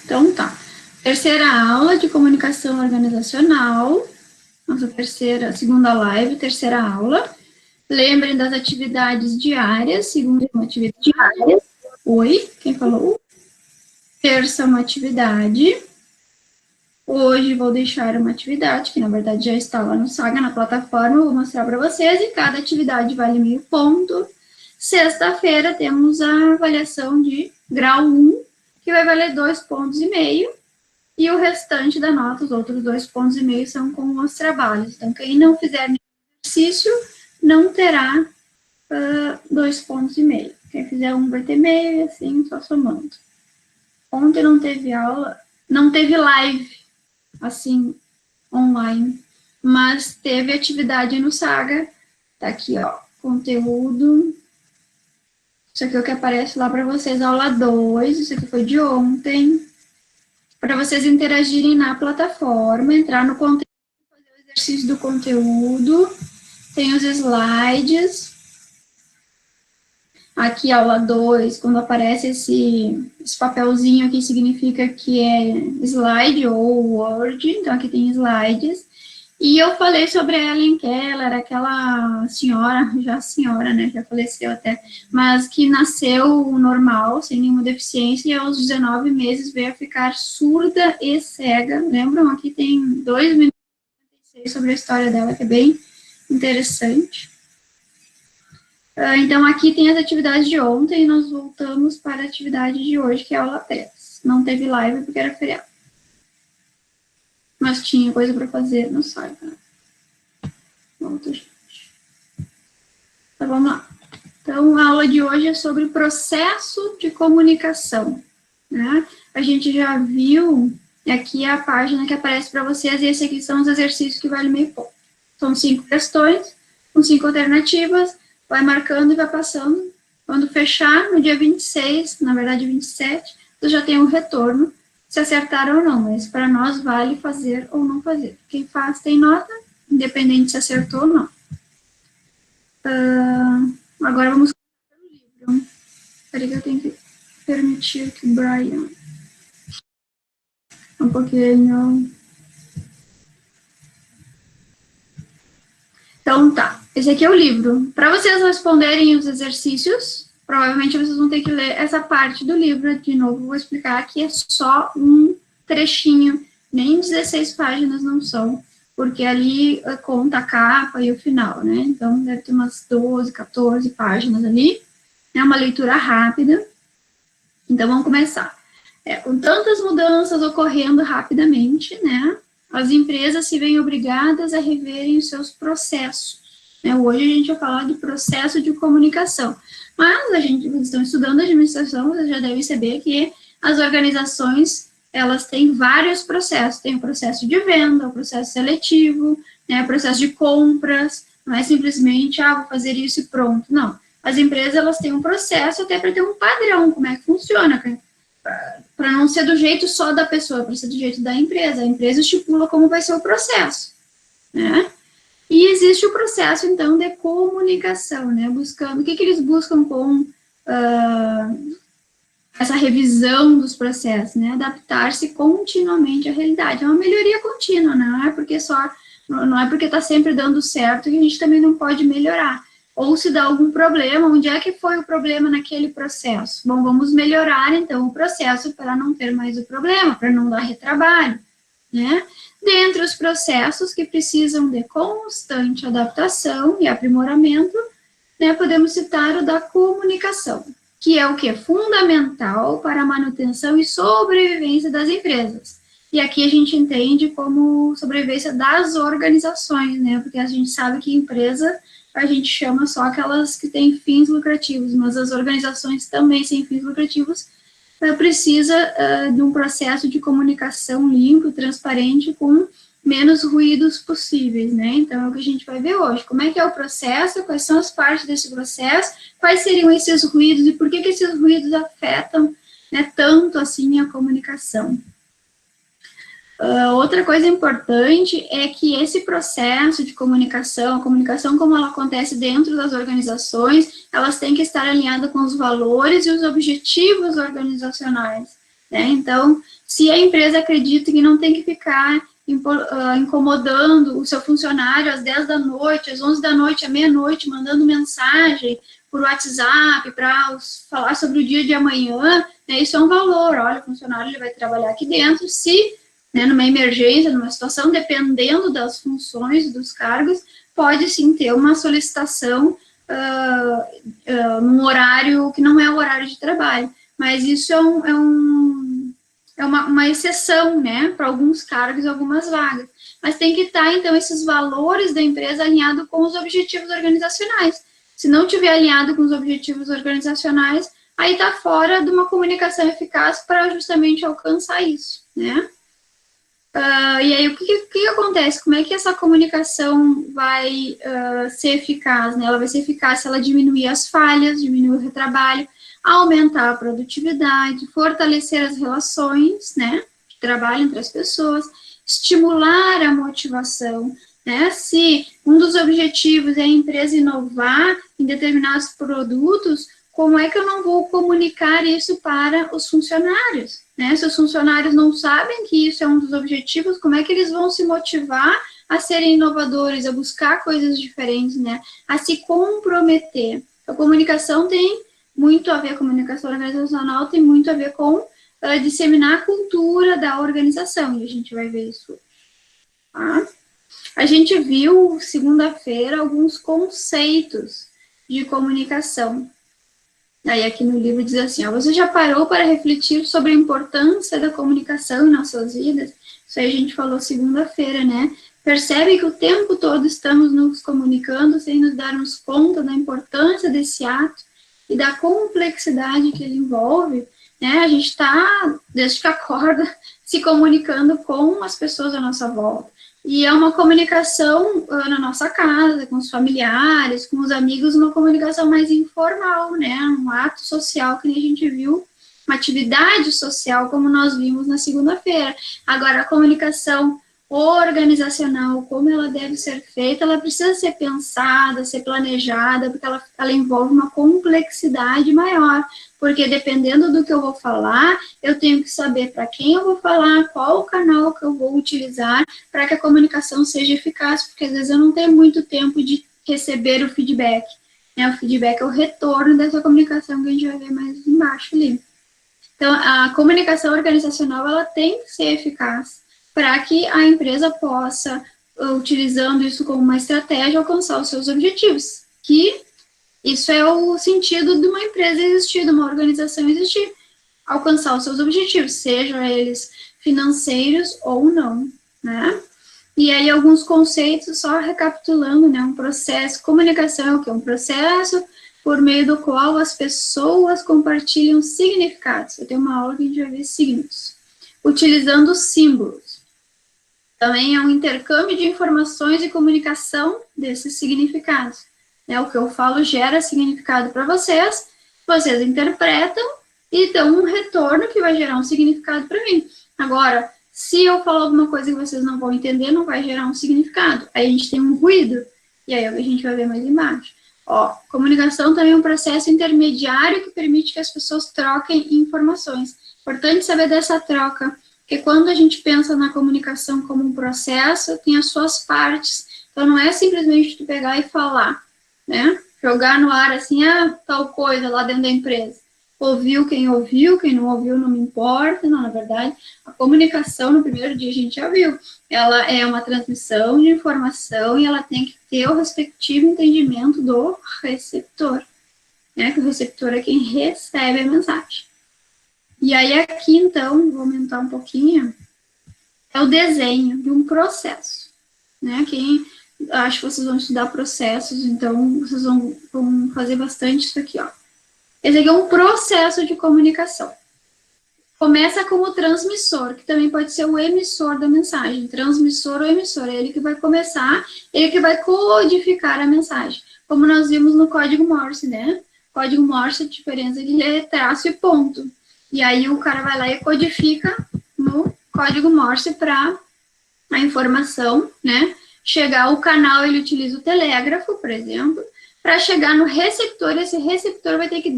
Então, tá. Terceira aula de comunicação organizacional, nossa segunda live, terceira aula. Lembrem das atividades diárias, segunda uma atividade diária. Oi, quem falou? Terça uma atividade. Hoje vou deixar uma atividade, que na verdade já está lá no Saga, na plataforma, vou mostrar para vocês, e cada atividade vale meio ponto. Sexta-feira temos a avaliação de grau 1, que vai valer 2,5 pontos, e o restante da nota, os outros 2,5 pontos, são com os trabalhos. Então, quem não fizer nenhum exercício, não terá 2,5 pontos. Quem fizer um vai ter meio, e assim, só somando. Ontem não teve aula, não teve live, assim, online, mas teve atividade no Saga. Tá aqui, ó, conteúdo. Isso aqui é o que aparece lá para vocês, aula 2, isso aqui foi de ontem. Para vocês interagirem na plataforma, entrar no conteúdo, fazer o exercício do conteúdo, tem os slides. Aqui, aula 2, quando aparece esse papelzinho aqui, significa que é slide ou Word, então aqui tem slides. E eu falei sobre a Helen Keller, aquela senhora, né, já faleceu até, mas que nasceu normal, sem nenhuma deficiência, e aos 19 meses veio a ficar surda e cega. Lembram? Aqui tem 2 minutos sobre a história dela, que é bem interessante. Então, aqui tem as atividades de ontem, e nós voltamos para a atividade de hoje, que é a aula 3. Não teve live porque era feriado. Mas tinha coisa para fazer no site. Volta, gente. Então, vamos lá. Então, a aula de hoje é sobre processo de comunicação, né? A gente já viu aqui a página que aparece para vocês, e esse aqui são os exercícios que valem meio ponto. São 5 questões, com 5 alternativas, vai marcando e vai passando. Quando fechar, no dia 26, na verdade 27, você já tem um retorno, se acertaram ou não, mas para nós vale fazer ou não fazer. Quem faz tem nota, independente se acertou ou não. Agora vamos para o livro. Espera que eu tenho que permitir que o Brian... Um pouquinho... Então, tá. Esse aqui é o livro. Para vocês responderem os exercícios, provavelmente vocês vão ter que ler essa parte do livro. De novo, vou explicar que é só um trechinho, nem 16 páginas não são, porque ali conta a capa e o final, né? Então, deve ter umas 12, 14 páginas ali. É uma leitura rápida. Então, vamos começar. Com tantas mudanças ocorrendo rapidamente, né? As empresas se veem obrigadas a reverem os seus processos. Hoje a gente vai falar de processo de comunicação. Mas vocês estão estudando administração, vocês já devem saber que as organizações, elas têm vários processos. Tem o processo de venda, o processo seletivo, né, o processo de compras. Não é simplesmente, vou fazer isso e pronto. Não. As empresas, elas têm um processo até para ter um padrão, como é que funciona, para não ser do jeito só da pessoa, para ser do jeito da empresa. A empresa estipula como vai ser o processo, né? E existe o processo, então, de comunicação, né? Buscando, o que eles buscam com essa revisão dos processos, né? Adaptar-se continuamente à realidade. É uma melhoria contínua, não é porque está sempre dando certo que a gente também não pode melhorar. Ou se dá algum problema, onde é que foi o problema naquele processo? Bom, vamos melhorar, então, o processo para não ter mais o problema, para não dar retrabalho, né? Dentre os processos que precisam de constante adaptação e aprimoramento, né, podemos citar o da comunicação, que é o que é fundamental para a manutenção e sobrevivência das empresas. E aqui a gente entende como sobrevivência das organizações, né, porque a gente sabe que empresa a gente chama só aquelas que têm fins lucrativos, mas as organizações também sem fins lucrativos precisa de um processo de comunicação limpo, transparente, com menos ruídos possíveis, né? Então, é o que a gente vai ver hoje. Como é que é o processo, quais são as partes desse processo, quais seriam esses ruídos e por que esses ruídos afetam, né, tanto assim a comunicação. Outra coisa importante é que esse processo de comunicação, a comunicação como ela acontece dentro das organizações, elas têm que estar alinhadas com os valores e os objetivos organizacionais. né? Então, se a empresa acredita que não tem que ficar incomodando o seu funcionário às 10 da noite, às 11 da noite, à meia-noite, mandando mensagem por WhatsApp para falar sobre o dia de amanhã, né, isso é um valor. Olha, o funcionário ele vai trabalhar aqui dentro, se, né, numa emergência, numa situação, dependendo das funções, dos cargos, pode sim ter uma solicitação num horário que não é o horário de trabalho, mas isso é uma exceção, né, para alguns cargos e algumas vagas. Mas tem que estar, então, esses valores da empresa alinhados com os objetivos organizacionais. Se não tiver alinhado com os objetivos organizacionais, aí está fora de uma comunicação eficaz para justamente alcançar isso, né? E aí, o que acontece? Como é que essa comunicação vai ser eficaz, né? Ela vai ser eficaz se ela diminuir as falhas, diminuir o retrabalho, aumentar a produtividade, fortalecer as relações, né, de trabalho entre as pessoas, estimular a motivação, né, se um dos objetivos é a empresa inovar em determinados produtos, como é que eu não vou comunicar isso para os funcionários, né, se os funcionários não sabem que isso é um dos objetivos, como é que eles vão se motivar a serem inovadores, a buscar coisas diferentes, né, a se comprometer. A comunicação tem muito a ver, a comunicação organizacional tem muito a ver com disseminar a cultura da organização, e a gente vai ver isso. Tá? A gente viu, segunda-feira, alguns conceitos de comunicação. Aí aqui no livro diz assim, ó, você já parou para refletir sobre a importância da comunicação em nossas vidas? Isso aí a gente falou segunda-feira, né? Percebe que o tempo todo estamos nos comunicando sem nos darmos conta da importância desse ato e da complexidade que ele envolve, né? A gente está, desde que acorda, se comunicando com as pessoas à nossa volta. E é uma comunicação na nossa casa, com os familiares, com os amigos, uma comunicação mais informal, né? Um ato social que a gente viu, uma atividade social, como nós vimos na segunda-feira. Agora, a comunicação organizacional, como ela deve ser feita, ela precisa ser pensada, ser planejada, porque ela envolve uma complexidade maior, porque dependendo do que eu vou falar, eu tenho que saber para quem eu vou falar, qual o canal que eu vou utilizar para que a comunicação seja eficaz, porque às vezes eu não tenho muito tempo de receber o feedback, né? O feedback é o retorno dessa comunicação que a gente vai ver mais embaixo ali. Então, a comunicação organizacional, ela tem que ser eficaz, para que a empresa possa, utilizando isso como uma estratégia, alcançar os seus objetivos, que isso é o sentido de uma empresa existir, de uma organização existir, alcançar os seus objetivos, sejam eles financeiros ou não, né? E aí alguns conceitos, só recapitulando, né, um processo, comunicação é o quê? Um processo por meio do qual as pessoas compartilham significados. Eu tenho uma aula que a gente vai ver signos, utilizando símbolos. Também é um intercâmbio de informações e comunicação desses significados. Né? O que eu falo gera significado para vocês, vocês interpretam e dão um retorno que vai gerar um significado para mim. Agora, se eu falar alguma coisa que vocês não vão entender, não vai gerar um significado. Aí a gente tem um ruído, e aí a gente vai ver mais embaixo. Ó, comunicação também é um processo intermediário que permite que as pessoas troquem informações. Importante saber dessa troca, porque quando a gente pensa na comunicação como um processo, tem as suas partes. Então, não é simplesmente tu pegar e falar, né? Jogar no ar assim, tal coisa lá dentro da empresa. Ouviu, quem não ouviu não me importa. Não, na verdade, a comunicação no primeiro dia a gente já viu. Ela é uma transmissão de informação e ela tem que ter o respectivo entendimento do receptor, né? Que o receptor é quem recebe a mensagem. E aí aqui, então, vou aumentar um pouquinho, é o desenho de um processo, né? Acho que vocês vão estudar processos, então vocês vão fazer bastante isso aqui, ó. Esse aqui é um processo de comunicação. Começa com o transmissor, que também pode ser o emissor da mensagem, transmissor ou emissor, é ele que vai começar, ele que vai codificar a mensagem, como nós vimos no código Morse, né? Código Morse, a diferença é que ele é traço e ponto. E aí o cara vai lá e codifica no código Morse para a informação, né, chegar ao canal, ele utiliza o telégrafo, por exemplo, para chegar no receptor, esse receptor vai ter que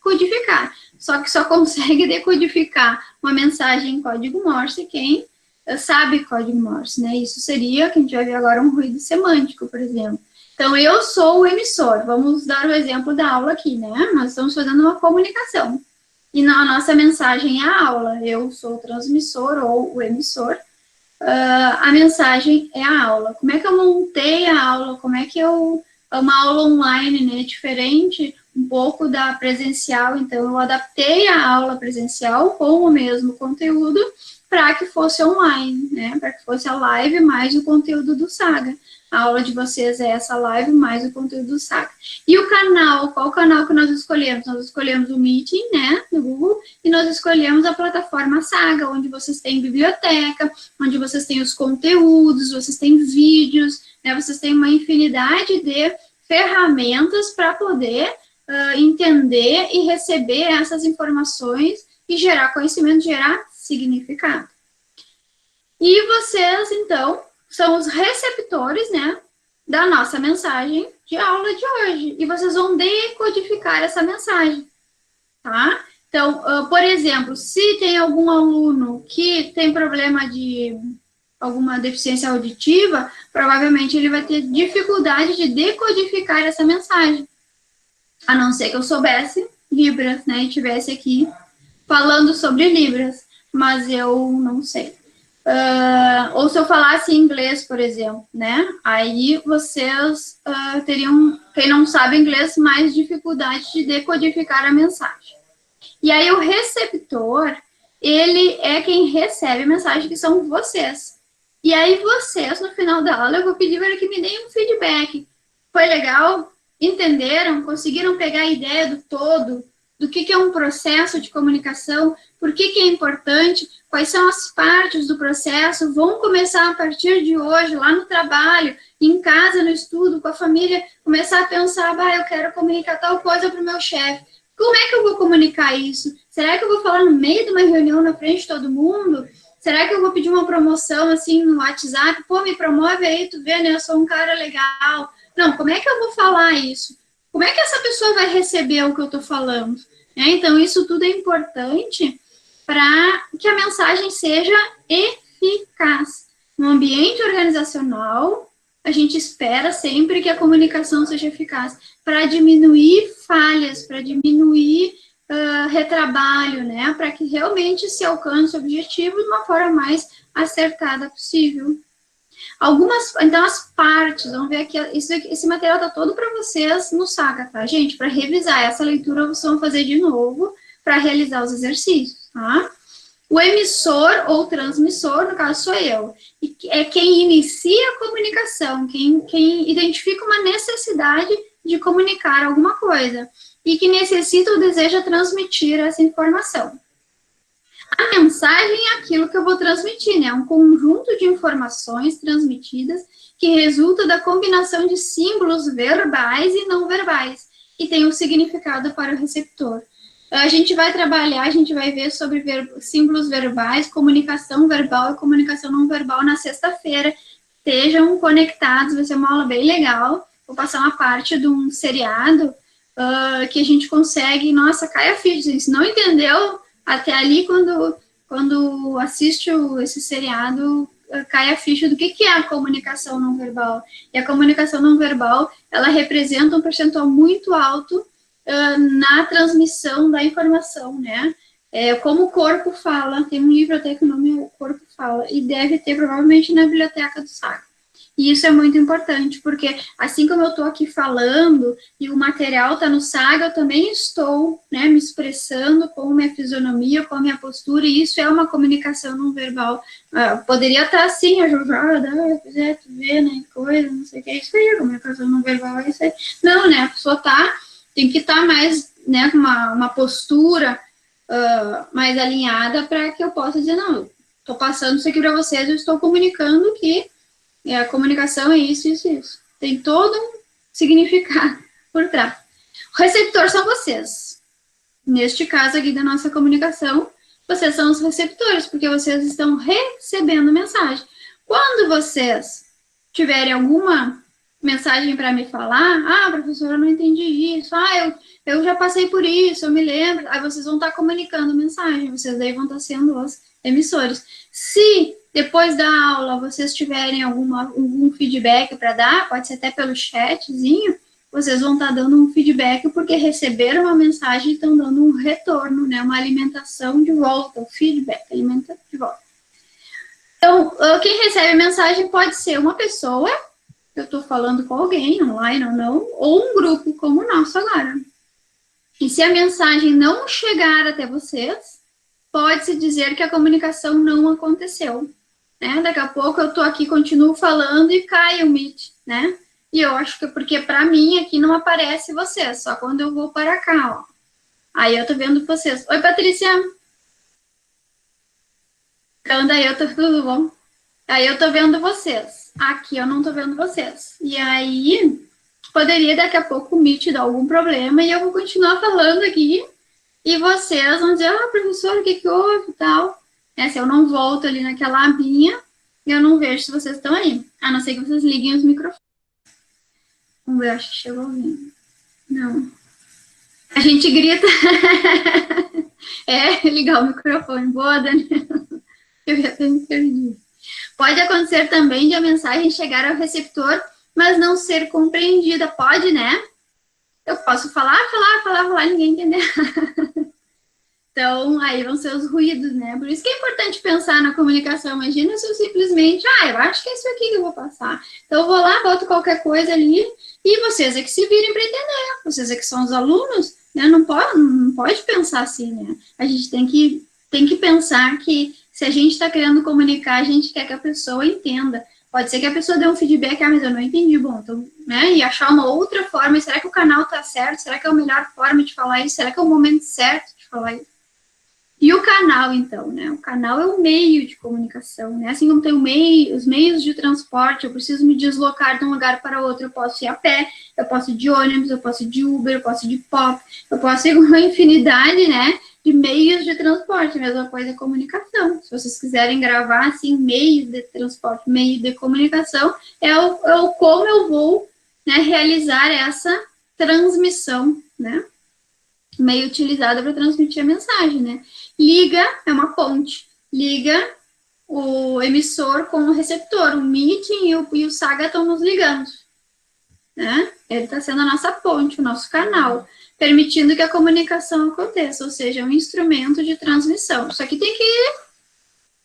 decodificar. Só que só consegue decodificar uma mensagem em código Morse quem sabe código Morse, né? Isso seria, que a gente vai ver agora, um ruído semântico, por exemplo. Então, eu sou o emissor. Vamos dar o exemplo da aula aqui, né? Nós estamos fazendo uma comunicação. E na nossa mensagem é a aula. Eu sou o transmissor ou o emissor. A mensagem é a aula. Como é que eu montei a aula? Como é que eu... Uma aula online, né? Diferente um pouco da presencial. Então, eu adaptei a aula presencial com o mesmo conteúdo para que fosse online, né? Para que fosse a live mais o conteúdo do Saga. A aula de vocês é essa live mais o conteúdo do Saga. E o canal, qual o canal que nós escolhemos? Nós escolhemos o Meeting, né, no Google, e nós escolhemos a plataforma Saga, onde vocês têm biblioteca, onde vocês têm os conteúdos, vocês têm vídeos, né, vocês têm uma infinidade de ferramentas para poder entender e receber essas informações e gerar conhecimento, gerar significado. E vocês, então, são os receptores, né, da nossa mensagem de aula de hoje. E vocês vão decodificar essa mensagem, tá? Então, por exemplo, se tem algum aluno que tem problema de alguma deficiência auditiva, provavelmente ele vai ter dificuldade de decodificar essa mensagem. A não ser que eu soubesse Libras, né, e estivesse aqui falando sobre Libras, mas eu não sei. Ou se eu falasse inglês, por exemplo, né? Aí vocês teriam, quem não sabe inglês, mais dificuldade de decodificar a mensagem. E aí o receptor, ele é quem recebe a mensagem, que são vocês. E aí vocês, no final da aula, eu vou pedir para que me deem um feedback. Foi legal? Entenderam? Conseguiram pegar a ideia do todo? Do que é um processo de comunicação? Por que é importante? Quais são as partes do processo? Vão começar a partir de hoje, lá no trabalho, em casa, no estudo, com a família, começar a pensar, eu quero comunicar tal coisa para o meu chefe. Como é que eu vou comunicar isso? Será que eu vou falar no meio de uma reunião na frente de todo mundo? Será que eu vou pedir uma promoção, assim, no WhatsApp? Pô, me promove aí, tu vê, né? Eu sou um cara legal. Não, como é que eu vou falar isso? Como é que essa pessoa vai receber o que eu estou falando? Então, isso tudo é importante para que a mensagem seja eficaz. No ambiente organizacional, a gente espera sempre que a comunicação seja eficaz para diminuir falhas, para diminuir retrabalho, né? Para que realmente se alcance o objetivo de uma forma mais acertada possível. Então, as partes, vamos ver aqui, esse material está todo para vocês no Saga, tá, gente? Para revisar essa leitura, vocês vão fazer de novo para realizar os exercícios, tá? O emissor ou transmissor, no caso, sou eu. E é quem inicia a comunicação, quem identifica uma necessidade de comunicar alguma coisa e que necessita ou deseja transmitir essa informação. A mensagem é aquilo que eu vou transmitir, né? É um conjunto de informações transmitidas que resulta da combinação de símbolos verbais e não verbais, que tem um significado para o receptor. A gente vai trabalhar, a gente vai ver sobre símbolos verbais, comunicação verbal e comunicação não verbal na sexta-feira. Estejam conectados, vai ser uma aula bem legal. Vou passar uma parte de um seriado que a gente consegue... Nossa, cai a ficha, se não entendeu... Até ali, quando assiste esse seriado, cai a ficha do que é a comunicação não verbal. E a comunicação não verbal, ela representa um percentual muito alto na transmissão da informação, né? Como o corpo fala, tem um livro até que o nome é O Corpo Fala, e deve ter provavelmente na biblioteca do Saga. E isso é muito importante, porque assim como eu estou aqui falando e o material está no Saga, eu também estou, né, me expressando com minha fisionomia, com a minha postura, e isso é uma comunicação não verbal. Poderia estar assim, ajudada, tu vê, né, coisa, não sei o que, isso aí, a comunicação não verbal é isso aí. Não, né, a pessoa tem que estar mais, né, com uma postura mais alinhada para que eu possa dizer, não, estou passando isso aqui para vocês, eu estou comunicando que a comunicação é isso, isso, isso. Tem todo um significado por trás. O receptor são vocês. Neste caso aqui da nossa comunicação, vocês são os receptores, porque vocês estão recebendo mensagem. Quando vocês tiverem alguma mensagem para me falar, ah, professora, eu não entendi isso, ah, eu já passei por isso, eu me lembro, aí vocês vão estar comunicando mensagem, vocês daí vão estar sendo os emissores. Se depois da aula vocês tiverem algum feedback para dar, pode ser até pelo chatzinho, vocês vão estar dando um feedback porque receberam uma mensagem e estão dando um retorno, né, uma alimentação de volta, o feedback, alimenta de volta. Então, quem recebe mensagem pode ser uma pessoa, eu estou falando com alguém, online ou não, ou um grupo como o nosso agora. E se a mensagem não chegar até vocês, pode-se dizer que a comunicação não aconteceu. Né? Daqui a pouco eu estou aqui, continuo falando e cai o Meet, né? E eu acho que porque para mim aqui não aparece vocês, só quando eu vou para cá, ó. Aí eu tô vendo vocês. Oi, Patrícia. Então, daí eu tô, tudo bom? Aí eu tô vendo vocês. Aqui eu não tô vendo vocês. E aí, poderia daqui a pouco o Meet dar algum problema e eu vou continuar falando aqui. E vocês vão dizer, ah, professor, o que que houve e tal. Se eu não volto ali naquela abinha, eu não vejo se vocês estão aí. A não ser que vocês liguem os microfones. Vamos ver, acho que chegou alguém. Não. A gente grita. Ligar o microfone. Boa, Daniela. Eu já até me perdi. Pode acontecer também de a mensagem chegar ao receptor, mas não ser compreendida. Pode, né? Eu posso falar, ninguém entender. Então, aí vão ser os ruídos, né? Por isso que é importante pensar na comunicação. Imagina se eu simplesmente, eu acho que é isso aqui que eu vou passar. Então, eu vou lá, boto qualquer coisa ali, e vocês é que se virem para entender. Vocês é que são os alunos, né? Não pode pensar assim, né? A gente tem que pensar que se a gente está querendo comunicar, a gente quer que a pessoa entenda. Pode ser que a pessoa dê um feedback, mas eu não entendi, bom, então, né? E achar uma outra forma, será que o canal tá certo? Será que é a melhor forma de falar isso? Será que é o momento certo de falar isso? E o canal, então, né? O canal é o meio de comunicação, né? Assim como tem os meios de transporte, eu preciso me deslocar de um lugar para outro, eu posso ir a pé, eu posso ir de ônibus, eu posso ir de Uber, eu posso ir de pop, eu posso ir com uma infinidade, né? De meios de transporte, a mesma coisa é comunicação. Se vocês quiserem gravar, assim, meios de transporte, meio de comunicação, é o como eu vou, né, realizar essa transmissão, né? Meio utilizado para transmitir a mensagem, né? Liga é uma ponte, liga o emissor com o receptor, o Meeting e o Saga estão nos ligando, né? Ele está sendo a nossa ponte, o nosso canal, permitindo que a comunicação aconteça, ou seja, um instrumento de transmissão. Isso aqui tem que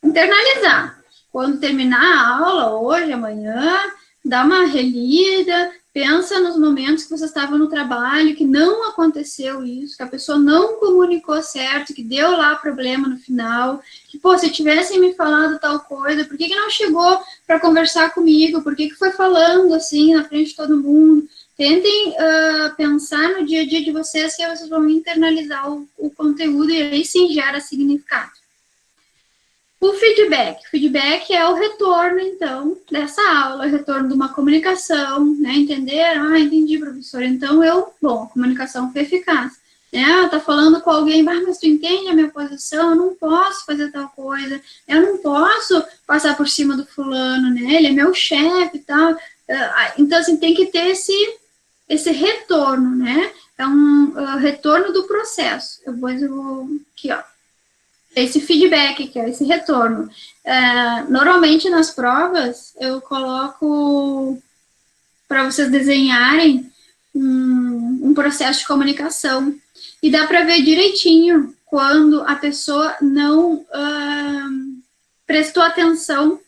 internalizar. Quando terminar a aula, hoje, amanhã, dá uma relida, pensa nos momentos que você estava no trabalho, que não aconteceu isso, que a pessoa não comunicou certo, que deu lá problema no final, que, pô, se tivessem me falado tal coisa, por que não chegou para conversar comigo, por que foi falando assim na frente de todo mundo? Tentem pensar no dia a dia de vocês, que aí vocês vão internalizar o conteúdo e aí sim gera significado. O feedback é o retorno, então, dessa aula, o retorno de uma comunicação, né, entenderam? Entendi, professor, então a comunicação foi eficaz. Né? Tá falando com alguém, mas tu entende a minha posição, eu não posso fazer tal coisa, eu não posso passar por cima do fulano, né, ele é meu chefe e tal. Então, assim, tem que ter esse retorno, né, é um retorno do processo. Eu vou aqui, ó. Esse feedback, que é esse retorno. Normalmente, nas provas, eu coloco para vocês desenharem um processo de comunicação. E dá para ver direitinho quando a pessoa não prestou atenção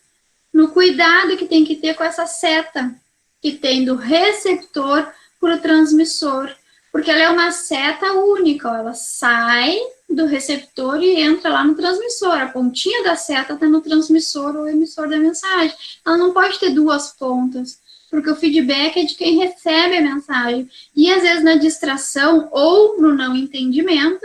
no cuidado que tem que ter com essa seta que tem do receptor para o transmissor. Porque ela é uma seta única, ela sai do receptor e entra lá no transmissor. A pontinha da seta está no transmissor ou emissor da mensagem. Ela não pode ter duas pontas, porque o feedback é de quem recebe a mensagem. E, às vezes, na distração ou no não entendimento,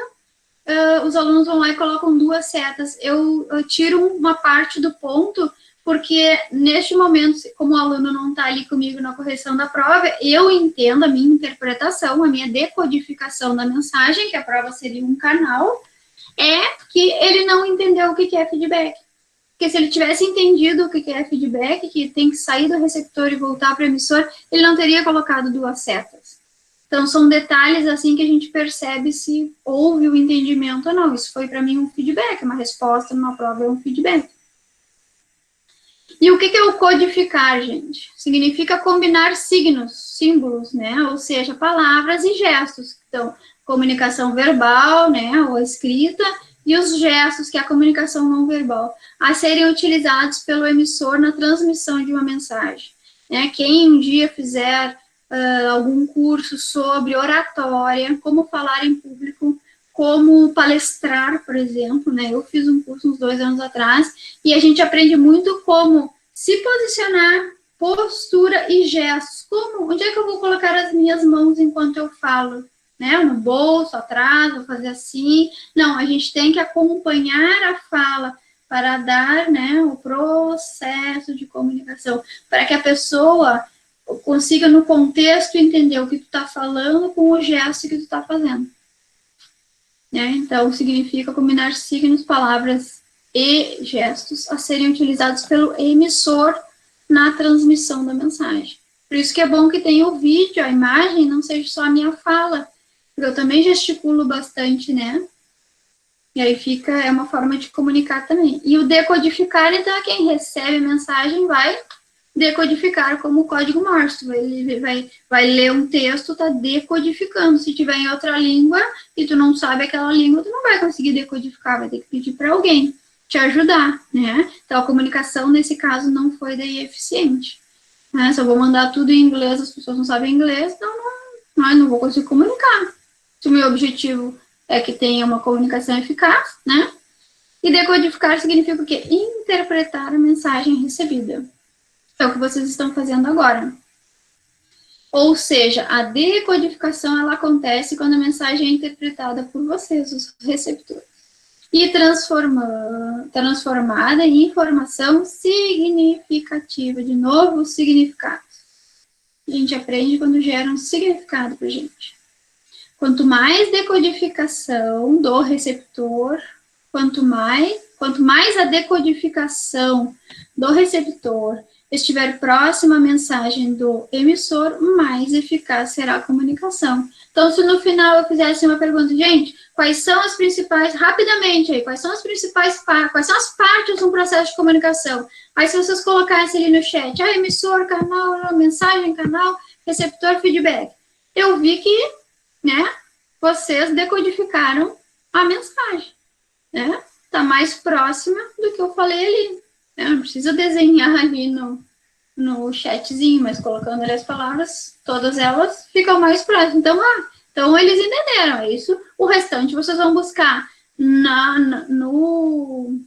os alunos vão lá e colocam duas setas. Eu tiro uma parte do ponto, porque neste momento, como o aluno não está ali comigo na correção da prova, eu entendo a minha interpretação, a minha decodificação da mensagem, que a prova seria um canal, é que ele não entendeu o que é feedback. porque se ele tivesse entendido o que é feedback, que tem que sair do receptor e voltar para o emissor, ele não teria colocado duas setas. Então, são detalhes assim que a gente percebe se houve o entendimento ou não. Isso foi para mim um feedback, uma resposta numa prova é um feedback. E o que é o codificar, gente? Significa combinar signos, símbolos, né? Ou seja, palavras e gestos. Então, comunicação verbal, né, ou escrita, e os gestos, que é a comunicação não verbal, a serem utilizados pelo emissor na transmissão de uma mensagem. Né? Quem um dia fizer algum curso sobre oratória, como falar em público, como palestrar, por exemplo, né? Eu fiz um curso uns 2 anos atrás, e a gente aprende muito como se posicionar, postura e gestos. Como, onde é que eu vou colocar as minhas mãos enquanto eu falo? Né? No bolso, atrás, vou fazer assim. Não, a gente tem que acompanhar a fala para dar, né, o processo de comunicação, para que a pessoa consiga, no contexto, entender o que tu está falando com o gesto que tu está fazendo. Né? Então, significa combinar signos, palavras e gestos a serem utilizados pelo emissor na transmissão da mensagem. Por isso que é bom que tenha o vídeo, a imagem, não seja só a minha fala, porque eu também gesticulo bastante, né? E aí é uma forma de comunicar também. E o decodificar, então, é quem recebe a mensagem vai decodificar como código Morse. Ele vai ler um texto, está decodificando. Se tiver em outra língua e tu não sabe aquela língua, tu não vai conseguir decodificar, vai ter que pedir para alguém te ajudar, né? Então, a comunicação, nesse caso, não foi daí eficiente. Né? Se eu vou mandar tudo em inglês, as pessoas não sabem inglês, então não vou conseguir comunicar. Se o meu objetivo é que tenha uma comunicação eficaz, né? E decodificar significa o quê? Interpretar a mensagem recebida. É o que vocês estão fazendo agora. Ou seja, a decodificação, ela acontece quando a mensagem é interpretada por vocês, os receptores. E transformada em informação significativa. De novo, o significado. A gente aprende quando gera um significado para a gente. Quanto mais decodificação do receptor, quanto mais a decodificação do receptor estiver próxima à mensagem do emissor, mais eficaz será a comunicação. Então, se no final eu fizesse uma pergunta, gente, quais são as principais, rapidamente aí, quais são as partes de um processo de comunicação? Aí, se vocês colocassem ali no chat, emissor, canal, mensagem, canal, receptor, feedback, eu vi que, né, vocês decodificaram a mensagem, né? Tá mais próxima do que eu falei ali. Né? Não precisa desenhar ali no chatzinho, mas colocando ali as palavras, todas elas ficam mais próximas. Então eles entenderam, é isso. O restante vocês vão buscar no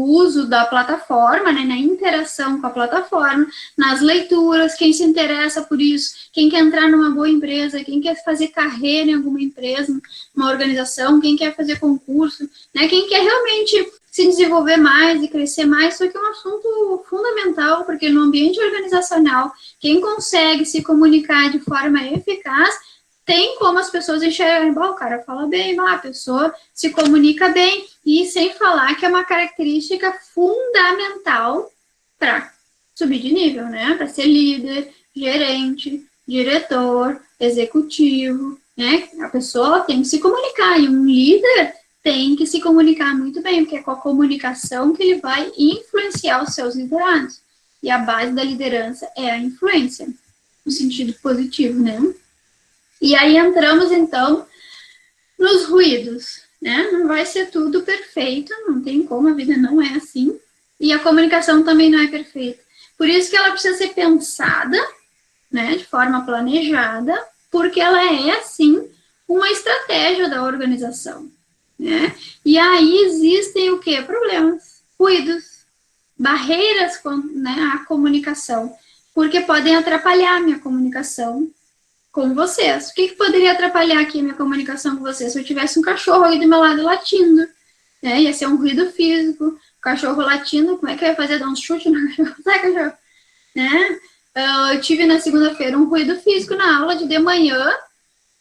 uso da plataforma, né, na interação com a plataforma, nas leituras, quem se interessa por isso, quem quer entrar numa boa empresa, quem quer fazer carreira em alguma empresa, uma organização, quem quer fazer concurso, né, quem quer realmente se desenvolver mais e crescer mais, isso aqui é um assunto fundamental, porque no ambiente organizacional, quem consegue se comunicar de forma eficaz, tem como as pessoas enxergarem, o cara fala bem, a pessoa se comunica bem, e sem falar que é uma característica fundamental para subir de nível, né? Para ser líder, gerente, diretor, executivo, né? A pessoa tem que se comunicar, e um líder tem que se comunicar muito bem, porque é com a comunicação que ele vai influenciar os seus liderados. E a base da liderança é a influência, no sentido positivo, né? E aí entramos, então, nos ruídos, né? Não vai ser tudo perfeito, não tem como, a vida não é assim. E a comunicação também não é perfeita. Por isso que ela precisa ser pensada, né, de forma planejada, porque ela é, sim, uma estratégia da organização, né? E aí existem o quê? Problemas, ruídos, barreiras, né, à comunicação, porque podem atrapalhar a minha comunicação com vocês. O que poderia atrapalhar aqui a minha comunicação com vocês? Se eu tivesse um cachorro aí do meu lado latindo, né? Ia ser um ruído físico, o cachorro latindo, como é que eu ia fazer? Dar um chute no cachorro? Sai, cachorro! Né? Eu tive na segunda-feira um ruído físico na aula de manhã,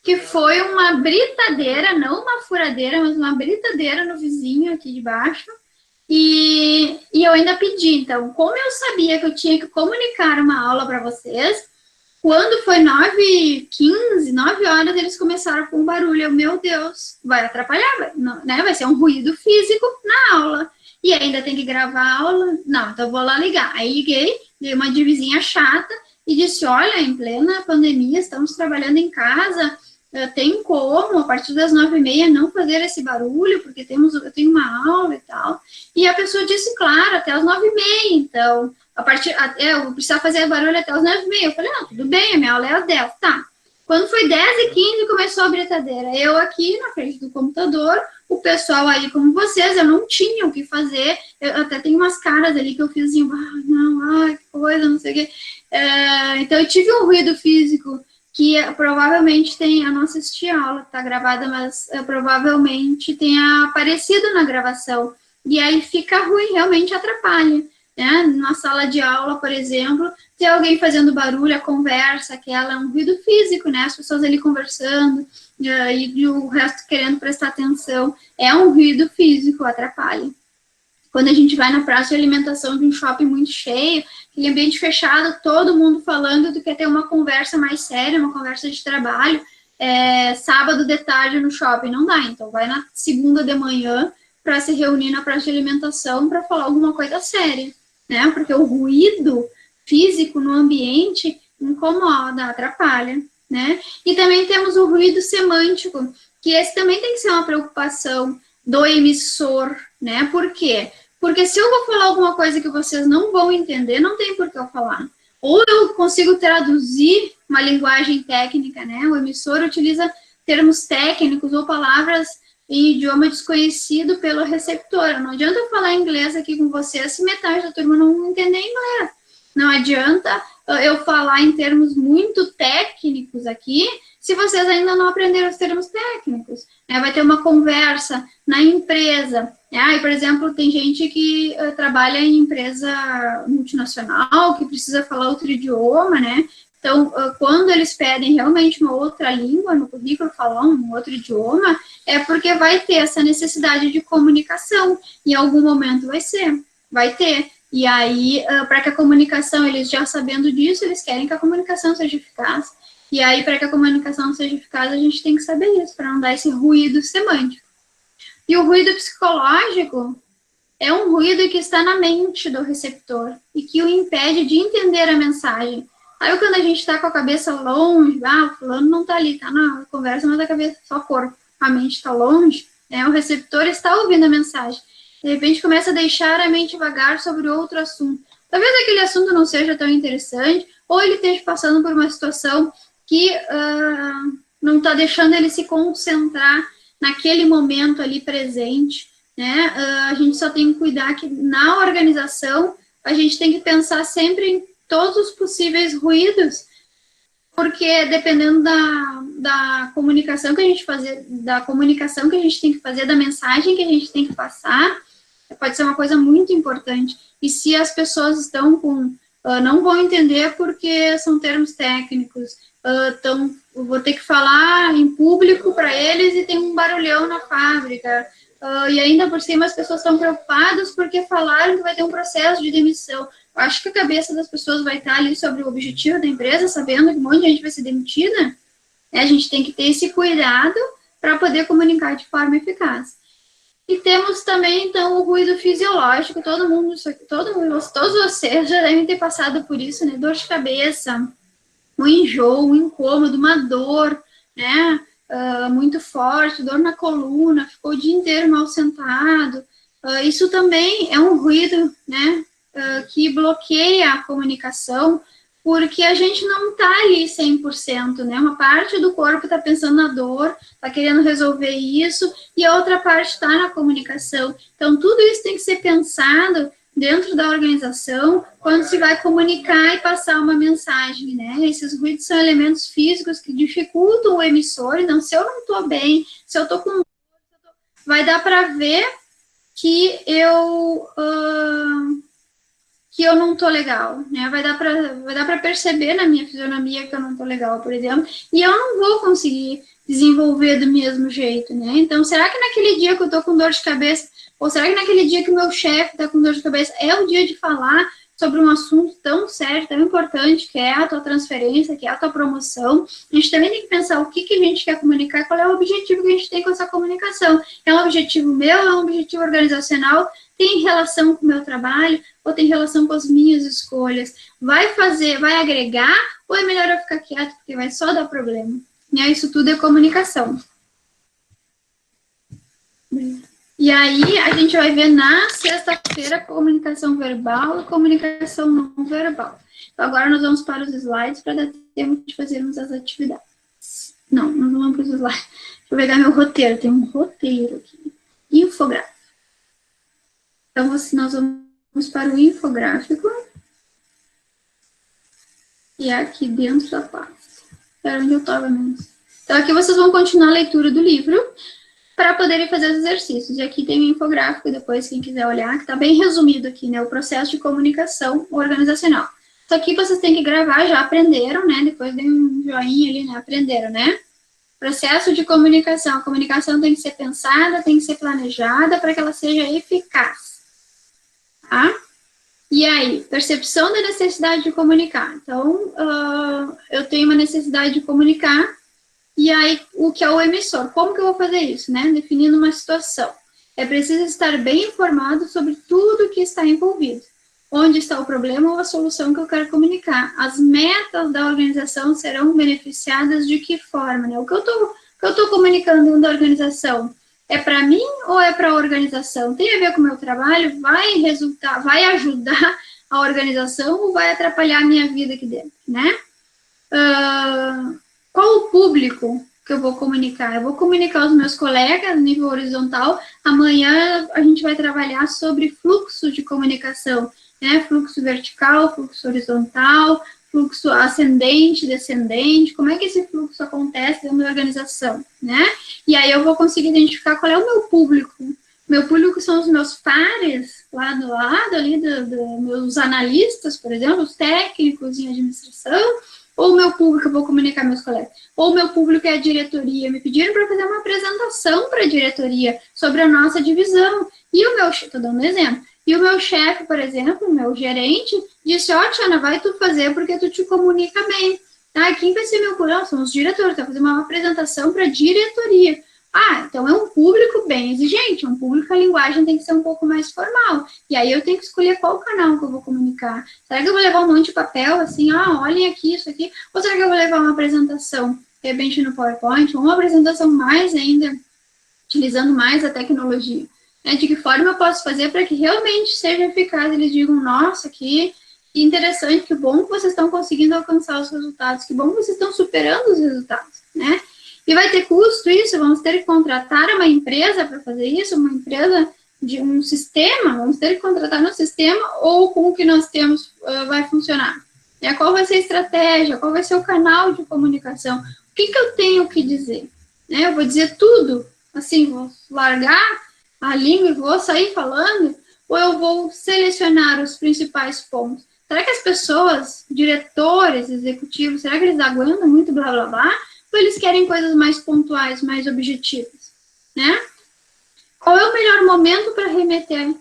que foi uma britadeira, não uma furadeira, mas uma britadeira no vizinho aqui de baixo, E eu ainda pedi, então, como eu sabia que eu tinha que comunicar uma aula para vocês, quando foi 9h15, 9 horas, eles começaram com barulho. Eu, meu Deus, vai atrapalhar, né? Vai ser um ruído físico na aula. E ainda tem que gravar a aula. Não, então eu vou lá ligar. Aí liguei, dei uma de vizinha chata e disse, olha, em plena pandemia, estamos trabalhando em casa, tem como, a partir das 9h30, não fazer esse barulho, porque eu tenho uma aula e tal. E a pessoa disse, claro, até as 9h30, então eu vou precisar fazer barulho até as 9h30. Eu falei, não, tudo bem, a minha aula é às 10, tá. Quando foi 10h15, começou a britadeira. Eu aqui na frente do computador, o pessoal aí como vocês, eu não tinha o que fazer. Eu até tenho umas caras ali que eu fiz assim, não, que coisa, não sei o quê. Então eu tive um ruído físico que provavelmente eu não assisti a aula, tá gravada, mas provavelmente tenha aparecido na gravação. E aí fica ruim, realmente atrapalha. Né? Na sala de aula, por exemplo, tem alguém fazendo barulho, a conversa, aquela é um ruído físico, né? As pessoas ali conversando e o resto querendo prestar atenção, é um ruído físico, atrapalha. Quando a gente vai na praça de alimentação de um shopping muito cheio, aquele ambiente fechado, todo mundo falando, do que ter uma conversa mais séria, uma conversa de trabalho, sábado de tarde no shopping, não dá. Então, vai na segunda de manhã para se reunir na praça de alimentação para falar alguma coisa séria, né? Porque o ruído físico no ambiente incomoda, atrapalha, né? E também temos o ruído semântico, que esse também tem que ser uma preocupação do emissor, né? Por quê? Porque se eu vou falar alguma coisa que vocês não vão entender, não tem por que eu falar. Ou eu consigo traduzir uma linguagem técnica, né? O emissor utiliza termos técnicos ou palavras em idioma desconhecido pelo receptor. Não adianta eu falar inglês aqui com vocês se metade da turma não entender inglês. Não adianta eu falar em termos muito técnicos aqui se vocês ainda não aprenderam os termos técnicos. Vai ter uma conversa na empresa. E, por exemplo, tem gente que trabalha em empresa multinacional, que precisa falar outro idioma, né? Então, quando eles pedem realmente uma outra língua no currículo, falar um outro idioma, é porque vai ter essa necessidade de comunicação. Em algum momento vai ter. E aí, para que a comunicação, eles já sabendo disso, eles querem que a comunicação seja eficaz. E aí, para que a comunicação seja eficaz, a gente tem que saber isso, para não dar esse ruído semântico. E o ruído psicológico é um ruído que está na mente do receptor e que o impede de entender a mensagem. Aí, quando a gente está com a cabeça longe, o fulano não está ali, está na conversa, mas a cabeça só corpo, a mente está longe, o receptor está ouvindo a mensagem. De repente, começa a deixar a mente vagar sobre outro assunto. Talvez aquele assunto não seja tão interessante, ou ele esteja passando por uma situação que não está deixando ele se concentrar naquele momento ali presente, né? A gente só tem que cuidar que na organização a gente tem que pensar sempre em todos os possíveis ruídos, porque dependendo da comunicação que a gente fazer, da comunicação que a gente tem que fazer, da mensagem que a gente tem que passar, pode ser uma coisa muito importante. E se as pessoas estão não vão entender porque são termos técnicos, vou ter que falar em público para eles e tem um barulhão na fábrica. E ainda por cima as pessoas estão preocupadas porque falaram que vai ter um processo de demissão. Eu acho que a cabeça das pessoas vai estar ali sobre o objetivo da empresa, sabendo que um monte de gente vai ser demitida. A gente tem que ter esse cuidado para poder comunicar de forma eficaz. E temos também, então, o ruído fisiológico. Todos vocês já devem ter passado por isso, né? Dor de cabeça, um enjoo, um incômodo, uma dor, né? Muito forte, dor na coluna, ficou o dia inteiro mal sentado. Isso também é um ruído, né? Que bloqueia a comunicação, porque a gente não está ali 100%, né? Uma parte do corpo está pensando na dor, está querendo resolver isso, e a outra parte está na comunicação. Então, tudo isso tem que ser pensado dentro da organização, quando se vai comunicar e passar uma mensagem, né? Esses ruídos são elementos físicos que dificultam o emissor, então, se eu não estou bem, se eu estou com dor, vai dar para ver que eu não tô legal, né? Vai dar para perceber na minha fisionomia que eu não tô legal, por exemplo, e eu não vou conseguir desenvolver do mesmo jeito, né? Então, será que naquele dia que eu tô com dor de cabeça Ou será que naquele dia que o meu chefe está com dor de cabeça é o dia de falar sobre um assunto tão sério, tão importante, que é a tua transferência, que é a tua promoção? A gente também tem que pensar o que a gente quer comunicar, qual é o objetivo que a gente tem com essa comunicação. É um objetivo meu, é um objetivo organizacional, tem relação com o meu trabalho, ou tem relação com as minhas escolhas? Vai agregar, ou é melhor eu ficar quieto, porque vai só dar problema? Né? Isso tudo é comunicação. E aí, a gente vai ver na sexta-feira comunicação verbal e comunicação não verbal. Então, agora nós vamos para os slides para dar tempo de fazermos as atividades. Não, nós não vamos para os slides. Deixa eu pegar meu roteiro, tem um roteiro aqui. Infográfico. Então, nós vamos para o infográfico. E é aqui dentro da pasta. Era onde eu estava mesmo. Então, aqui vocês vão continuar a leitura do livro para poderem fazer os exercícios. E aqui tem o infográfico, depois, quem quiser olhar, que está bem resumido aqui, né? O processo de comunicação organizacional. Isso aqui vocês têm que gravar, já aprenderam, né? Depois dê um joinha ali, né? Aprenderam, né? Processo de comunicação. A comunicação tem que ser pensada, tem que ser planejada para que ela seja eficaz. Tá? E aí, percepção da necessidade de comunicar. Então, eu tenho uma necessidade de comunicar, e aí, o que é o emissor? Como que eu vou fazer isso, né? Definindo uma situação. É preciso estar bem informado sobre tudo que está envolvido. Onde está o problema ou a solução que eu quero comunicar. As metas da organização serão beneficiadas de que forma, né? O que eu estou comunicando dentro da organização é para mim ou é para a organização? Tem a ver com o meu trabalho? Vai ajudar a organização ou vai atrapalhar a minha vida aqui dentro, né? Qual o público que eu vou comunicar? Eu vou comunicar aos meus colegas no nível horizontal. Amanhã a gente vai trabalhar sobre fluxo de comunicação, né? Fluxo vertical, fluxo horizontal, fluxo ascendente, descendente, como é que esse fluxo acontece dentro da organização, né? E aí eu vou conseguir identificar qual é o meu público. Meu público são os meus pares, lá do lado ali, meus analistas, por exemplo, os técnicos em administração, ou o meu público, eu vou comunicar meus colegas, ou o meu público é a diretoria. Me pediram para fazer uma apresentação para a diretoria sobre a nossa divisão. E o meu, estou dando um exemplo, e o meu chefe, por exemplo, o meu gerente, disse, ó, Tiana, vai tu fazer porque tu te comunica bem. Ah, quem vai ser meu público? São os diretores, tá fazendo uma apresentação para a diretoria. Ah, então é um público bem exigente, um público que a linguagem tem que ser um pouco mais formal. E aí eu tenho que escolher qual canal que eu vou comunicar. Será que eu vou levar um monte de papel, assim, olhem aqui, isso aqui? Ou será que eu vou levar uma apresentação, de repente, no PowerPoint, ou uma apresentação mais ainda, utilizando mais a tecnologia? Né? De que forma eu posso fazer para que realmente seja eficaz? Eles digam, nossa, que interessante, que bom que vocês estão conseguindo alcançar os resultados, que bom que vocês estão superando os resultados, né? E vai ter custo isso, vamos ter que contratar uma empresa para fazer isso, uma empresa de um sistema, vamos ter que contratar no sistema, ou com o que nós temos vai funcionar? Qual vai ser a estratégia, qual vai ser o canal de comunicação? O que eu tenho que dizer? Eu vou dizer tudo, assim, vou largar a língua e vou sair falando, ou eu vou selecionar os principais pontos? Será que as pessoas, diretores, executivos, será que eles aguentam muito blá blá blá? Ou eles querem coisas mais pontuais, mais objetivas, né? Qual é o melhor momento para remeter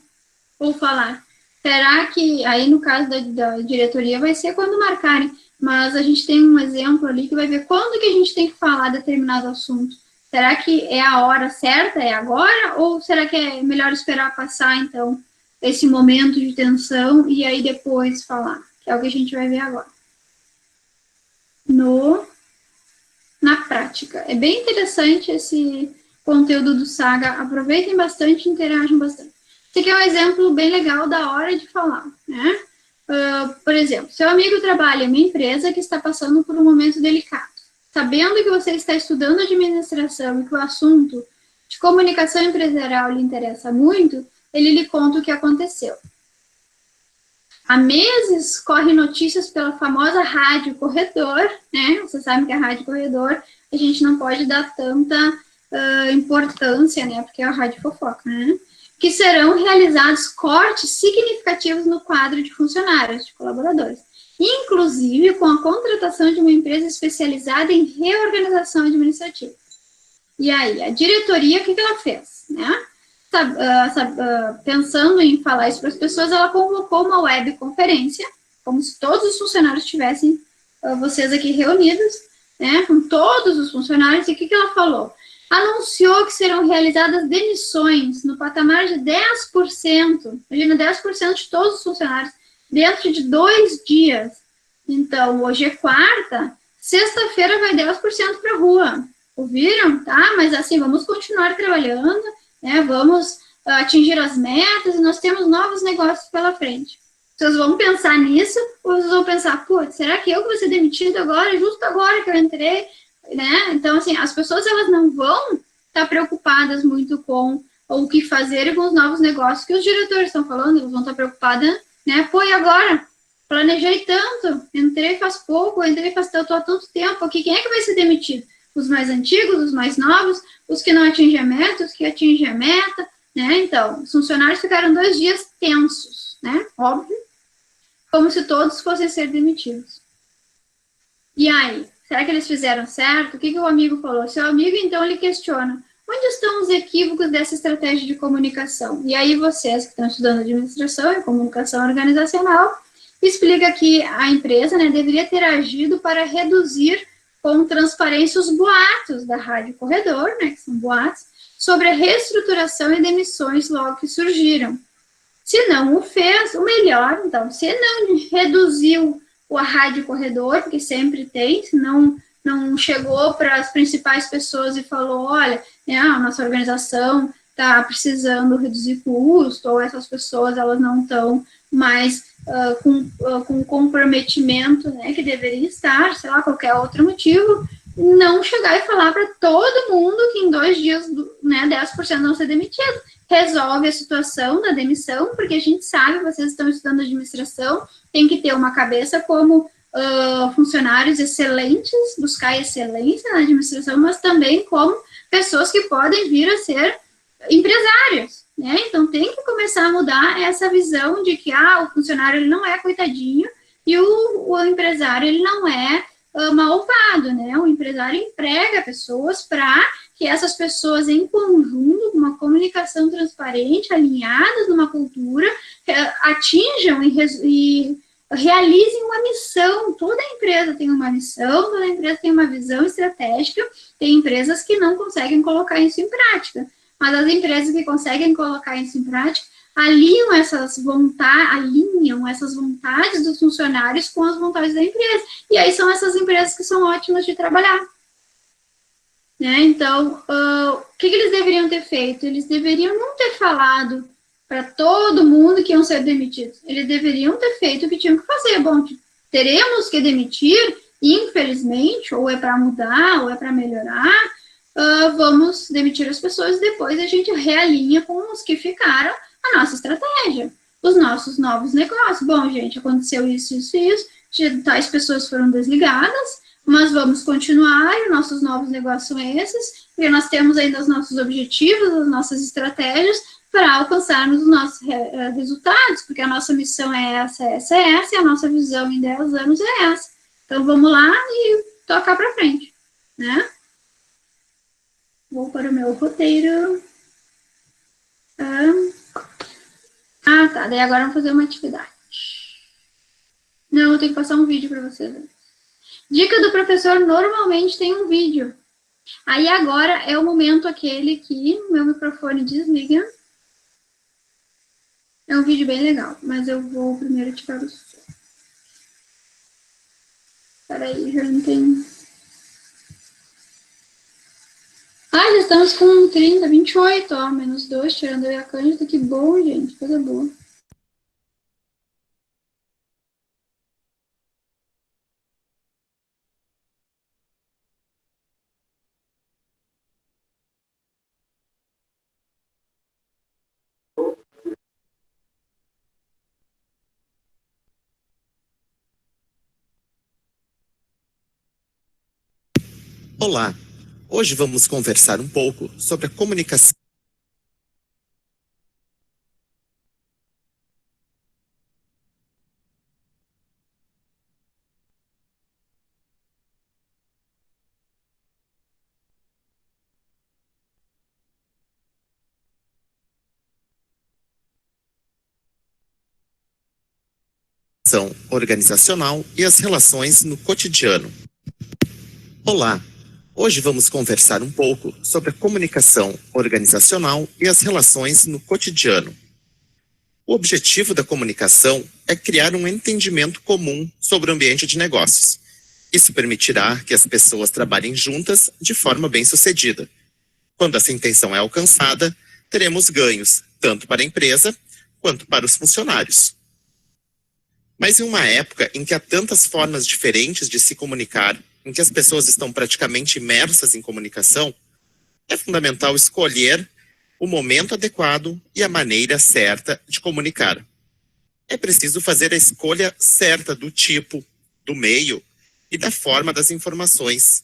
ou falar? Será que, aí no caso da diretoria, vai ser quando marcarem, mas a gente tem um exemplo ali que vai ver quando que a gente tem que falar determinado assunto. Será que é a hora certa, é agora, ou será que é melhor esperar passar, então, esse momento de tensão e aí depois falar? Que é o que a gente vai ver agora. Na prática. É bem interessante esse conteúdo do Saga. Aproveitem bastante e interajam bastante. Esse aqui é um exemplo bem legal da hora de falar, né? Por exemplo, seu amigo trabalha em uma empresa que está passando por um momento delicado. Sabendo que você está estudando administração e que o assunto de comunicação empresarial lhe interessa muito, ele lhe conta o que aconteceu. Há meses correm notícias pela famosa rádio corredor, né? Você sabe que a rádio corredor a gente não pode dar tanta importância, né? Porque é a rádio fofoca, né? Que serão realizados cortes significativos no quadro de funcionários, de colaboradores. Inclusive com a contratação de uma empresa especializada em reorganização administrativa. E aí, a diretoria, o que ela fez, né? pensando em falar isso para as pessoas, ela convocou uma webconferência, como se todos os funcionários tivessem vocês aqui reunidos, né, com todos os funcionários, e o que ela falou? Anunciou que serão realizadas demissões no patamar de 10%, imagina, 10% de todos os funcionários, dentro de 2 dias. Então, hoje é quarta, sexta-feira vai 10% para a rua. Ouviram? Tá? Mas assim, vamos continuar trabalhando, né? Vamos atingir as metas e nós temos novos negócios pela frente. Vocês vão pensar nisso ou vocês vão pensar, putz, será que eu vou ser demitido agora, justo agora que eu entrei? Né? Então, assim, as pessoas elas não vão estar preocupadas muito com o que fazer com os novos negócios que os diretores estão falando, eles vão estar preocupadas, né? Pô, e agora? Planejei tanto, entrei faz pouco, entrei faz tanto, há tanto tempo aqui, quem é que vai ser demitido? Os mais antigos, os mais novos, os que não atingem a meta, os que atingem a meta, né? Então, os funcionários ficaram 2 dias tensos, né? Óbvio, como se todos fossem ser demitidos. E aí, será que eles fizeram certo? O que o amigo falou? Seu amigo, então, ele questiona, onde estão os equívocos dessa estratégia de comunicação? E aí, vocês que estão estudando administração e comunicação organizacional, explica que a empresa, né, deveria ter agido para reduzir com transparência os boatos da Rádio Corredor, né, que são boatos, sobre a reestruturação e demissões logo que surgiram. Se não o fez, o melhor, então, se não reduziu a Rádio Corredor, porque sempre tem, se não chegou para as principais pessoas e falou, olha, né, a nossa organização está precisando reduzir custo, ou essas pessoas elas não estão mais com comprometimento, né, que deveria estar, sei lá, qualquer outro motivo, não chegar e falar para todo mundo que em 2 dias, né, 10% não ser demitido. Resolve a situação da demissão, porque a gente sabe, vocês estão estudando administração, tem que ter uma cabeça como funcionários excelentes, buscar excelência na administração, mas também como pessoas que podem vir a ser empresários, né? Então tem que começar a mudar essa visão de que o funcionário ele não é coitadinho e o empresário ele não é malvado, né? O empresário emprega pessoas para que essas pessoas em conjunto, com uma comunicação transparente, alinhadas numa cultura, atinjam e realizem uma missão. Toda empresa tem uma missão, toda empresa tem uma visão estratégica, tem empresas que não conseguem colocar isso em prática, mas as empresas que conseguem colocar isso em prática alinham essas vontades dos funcionários com as vontades da empresa, e aí são essas empresas que são ótimas de trabalhar. Né? Então, o que eles deveriam ter feito? Eles deveriam não ter falado para todo mundo que iam ser demitidos. Eles deveriam ter feito o que tinham que fazer. Bom, teremos que demitir, infelizmente, ou é para mudar, ou é para melhorar, vamos demitir as pessoas e depois a gente realinha com os que ficaram a nossa estratégia, os nossos novos negócios. Bom, gente, aconteceu isso, tais pessoas foram desligadas, mas vamos continuar, e nossos novos negócios são esses, e nós temos ainda os nossos objetivos, as nossas estratégias para alcançarmos os nossos resultados, porque a nossa missão é essa, e a nossa visão em 10 anos é essa. Então, vamos lá e tocar para frente, né? Vou para o meu roteiro. Tá, daí agora vamos fazer uma atividade. Não, eu tenho que passar um vídeo para vocês. Dica do professor, normalmente tem um vídeo. Aí agora é o momento aquele que meu microfone desliga. É um vídeo bem legal, mas eu vou primeiro tirar o som. Peraí, já não tem... já estamos com 30, 28, ó, menos 2, tirando eu e a Cândida. Que bom, gente, coisa boa. Olá, hoje vamos conversar um pouco sobre a comunicação. comunicação organizacional e as relações no cotidiano. Olá! Hoje vamos conversar um pouco sobre a comunicação organizacional e as relações no cotidiano. O objetivo da comunicação é criar um entendimento comum sobre o ambiente de negócios. Isso permitirá que as pessoas trabalhem juntas de forma bem-sucedida. Quando essa intenção é alcançada, teremos ganhos, tanto para a empresa quanto para os funcionários. Mas em uma época em que há tantas formas diferentes de se comunicar, em que as pessoas estão praticamente imersas em comunicação, é fundamental escolher o momento adequado e a maneira certa de comunicar. É preciso fazer a escolha certa do tipo, do meio e da forma das informações,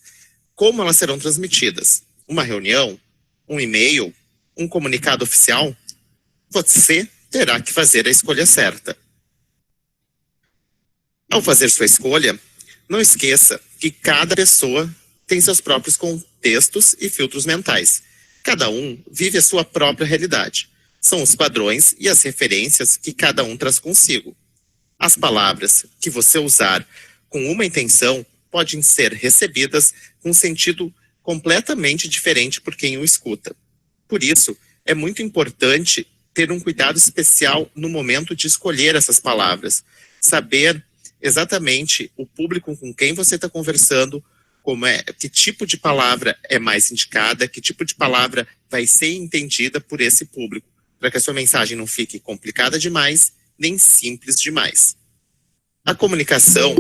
como elas serão transmitidas. Uma reunião, um e-mail, um comunicado oficial? Você terá que fazer a escolha certa. Ao fazer sua escolha, não esqueça que cada pessoa tem seus próprios contextos e filtros mentais. Cada um vive a sua própria realidade. São os padrões e as referências que cada um traz consigo. As palavras que você usar com uma intenção podem ser recebidas com um sentido completamente diferente por quem o escuta. Por isso, é muito importante ter um cuidado especial no momento de escolher essas palavras. Saber exatamente o público com quem você está conversando, que tipo de palavra é mais indicada, que tipo de palavra vai ser entendida por esse público, para que a sua mensagem não fique complicada demais, nem simples demais. A comunicação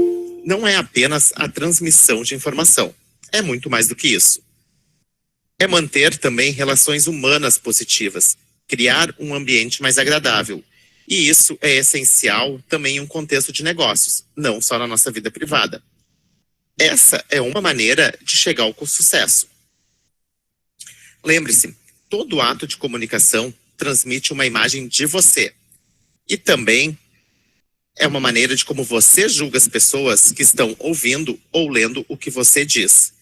não é apenas a transmissão de informação, é muito mais do que isso. É manter também relações humanas positivas, criar um ambiente mais agradável. E isso é essencial também em um contexto de negócios, não só na nossa vida privada. Essa é uma maneira de chegar ao sucesso. Lembre-se, todo ato de comunicação transmite uma imagem de você. E também é uma maneira de como você julga as pessoas que estão ouvindo ou lendo o que você diz.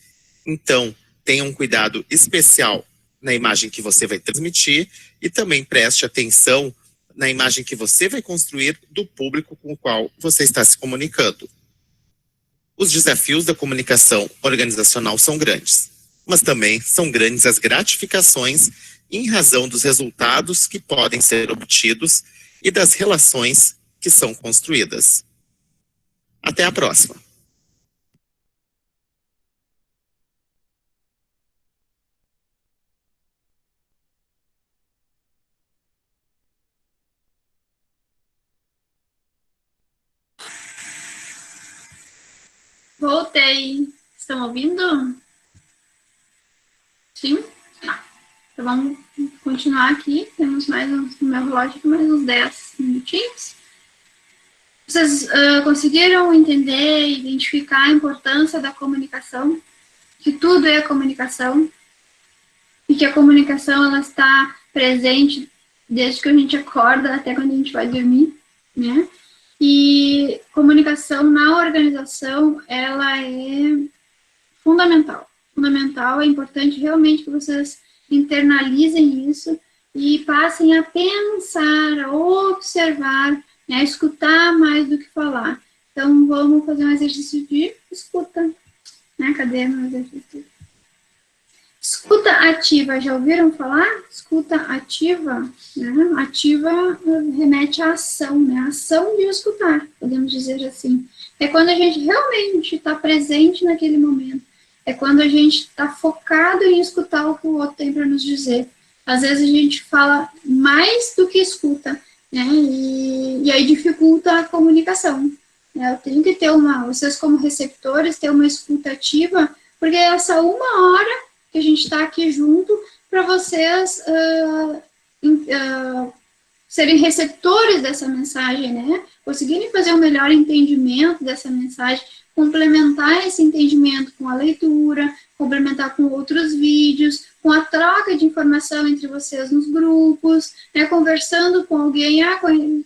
Então, tenha um cuidado especial na imagem que você vai transmitir e também preste atenção na imagem que você vai construir do público com o qual você está se comunicando. Os desafios da comunicação organizacional são grandes, mas também são grandes as gratificações em razão dos resultados que podem ser obtidos e das relações que são construídas. Até a próxima! Voltei. Estão ouvindo? Sim? Tá. Então vamos continuar aqui. Temos mais no meu relógio aqui, mais uns 10 minutinhos. Vocês conseguiram entender e identificar a importância da comunicação? Que tudo é comunicação? E que a comunicação ela está presente desde que a gente acorda até quando a gente vai dormir, né? E comunicação na organização, ela é fundamental. Fundamental, é importante realmente que vocês internalizem isso e passem a pensar, a observar, né, a escutar mais do que falar. Então, vamos fazer um exercício de escuta. Né? Cadê meu exercício? Escuta ativa, já ouviram falar? Escuta ativa, né? Ativa remete à ação, né? A ação de escutar, podemos dizer assim. É quando a gente realmente está presente naquele momento. É quando a gente está focado em escutar o que o outro tem para nos dizer. Às vezes a gente fala mais do que escuta, né? E aí dificulta a comunicação. Né? Eu tenho que ter vocês como receptores, ter uma escuta ativa, porque essa uma hora que a gente está aqui junto para vocês serem receptores dessa mensagem, né? Conseguirem fazer um melhor entendimento dessa mensagem, complementar esse entendimento com a leitura, complementar com outros vídeos, com a troca de informação entre vocês nos grupos, né? Conversando com alguém,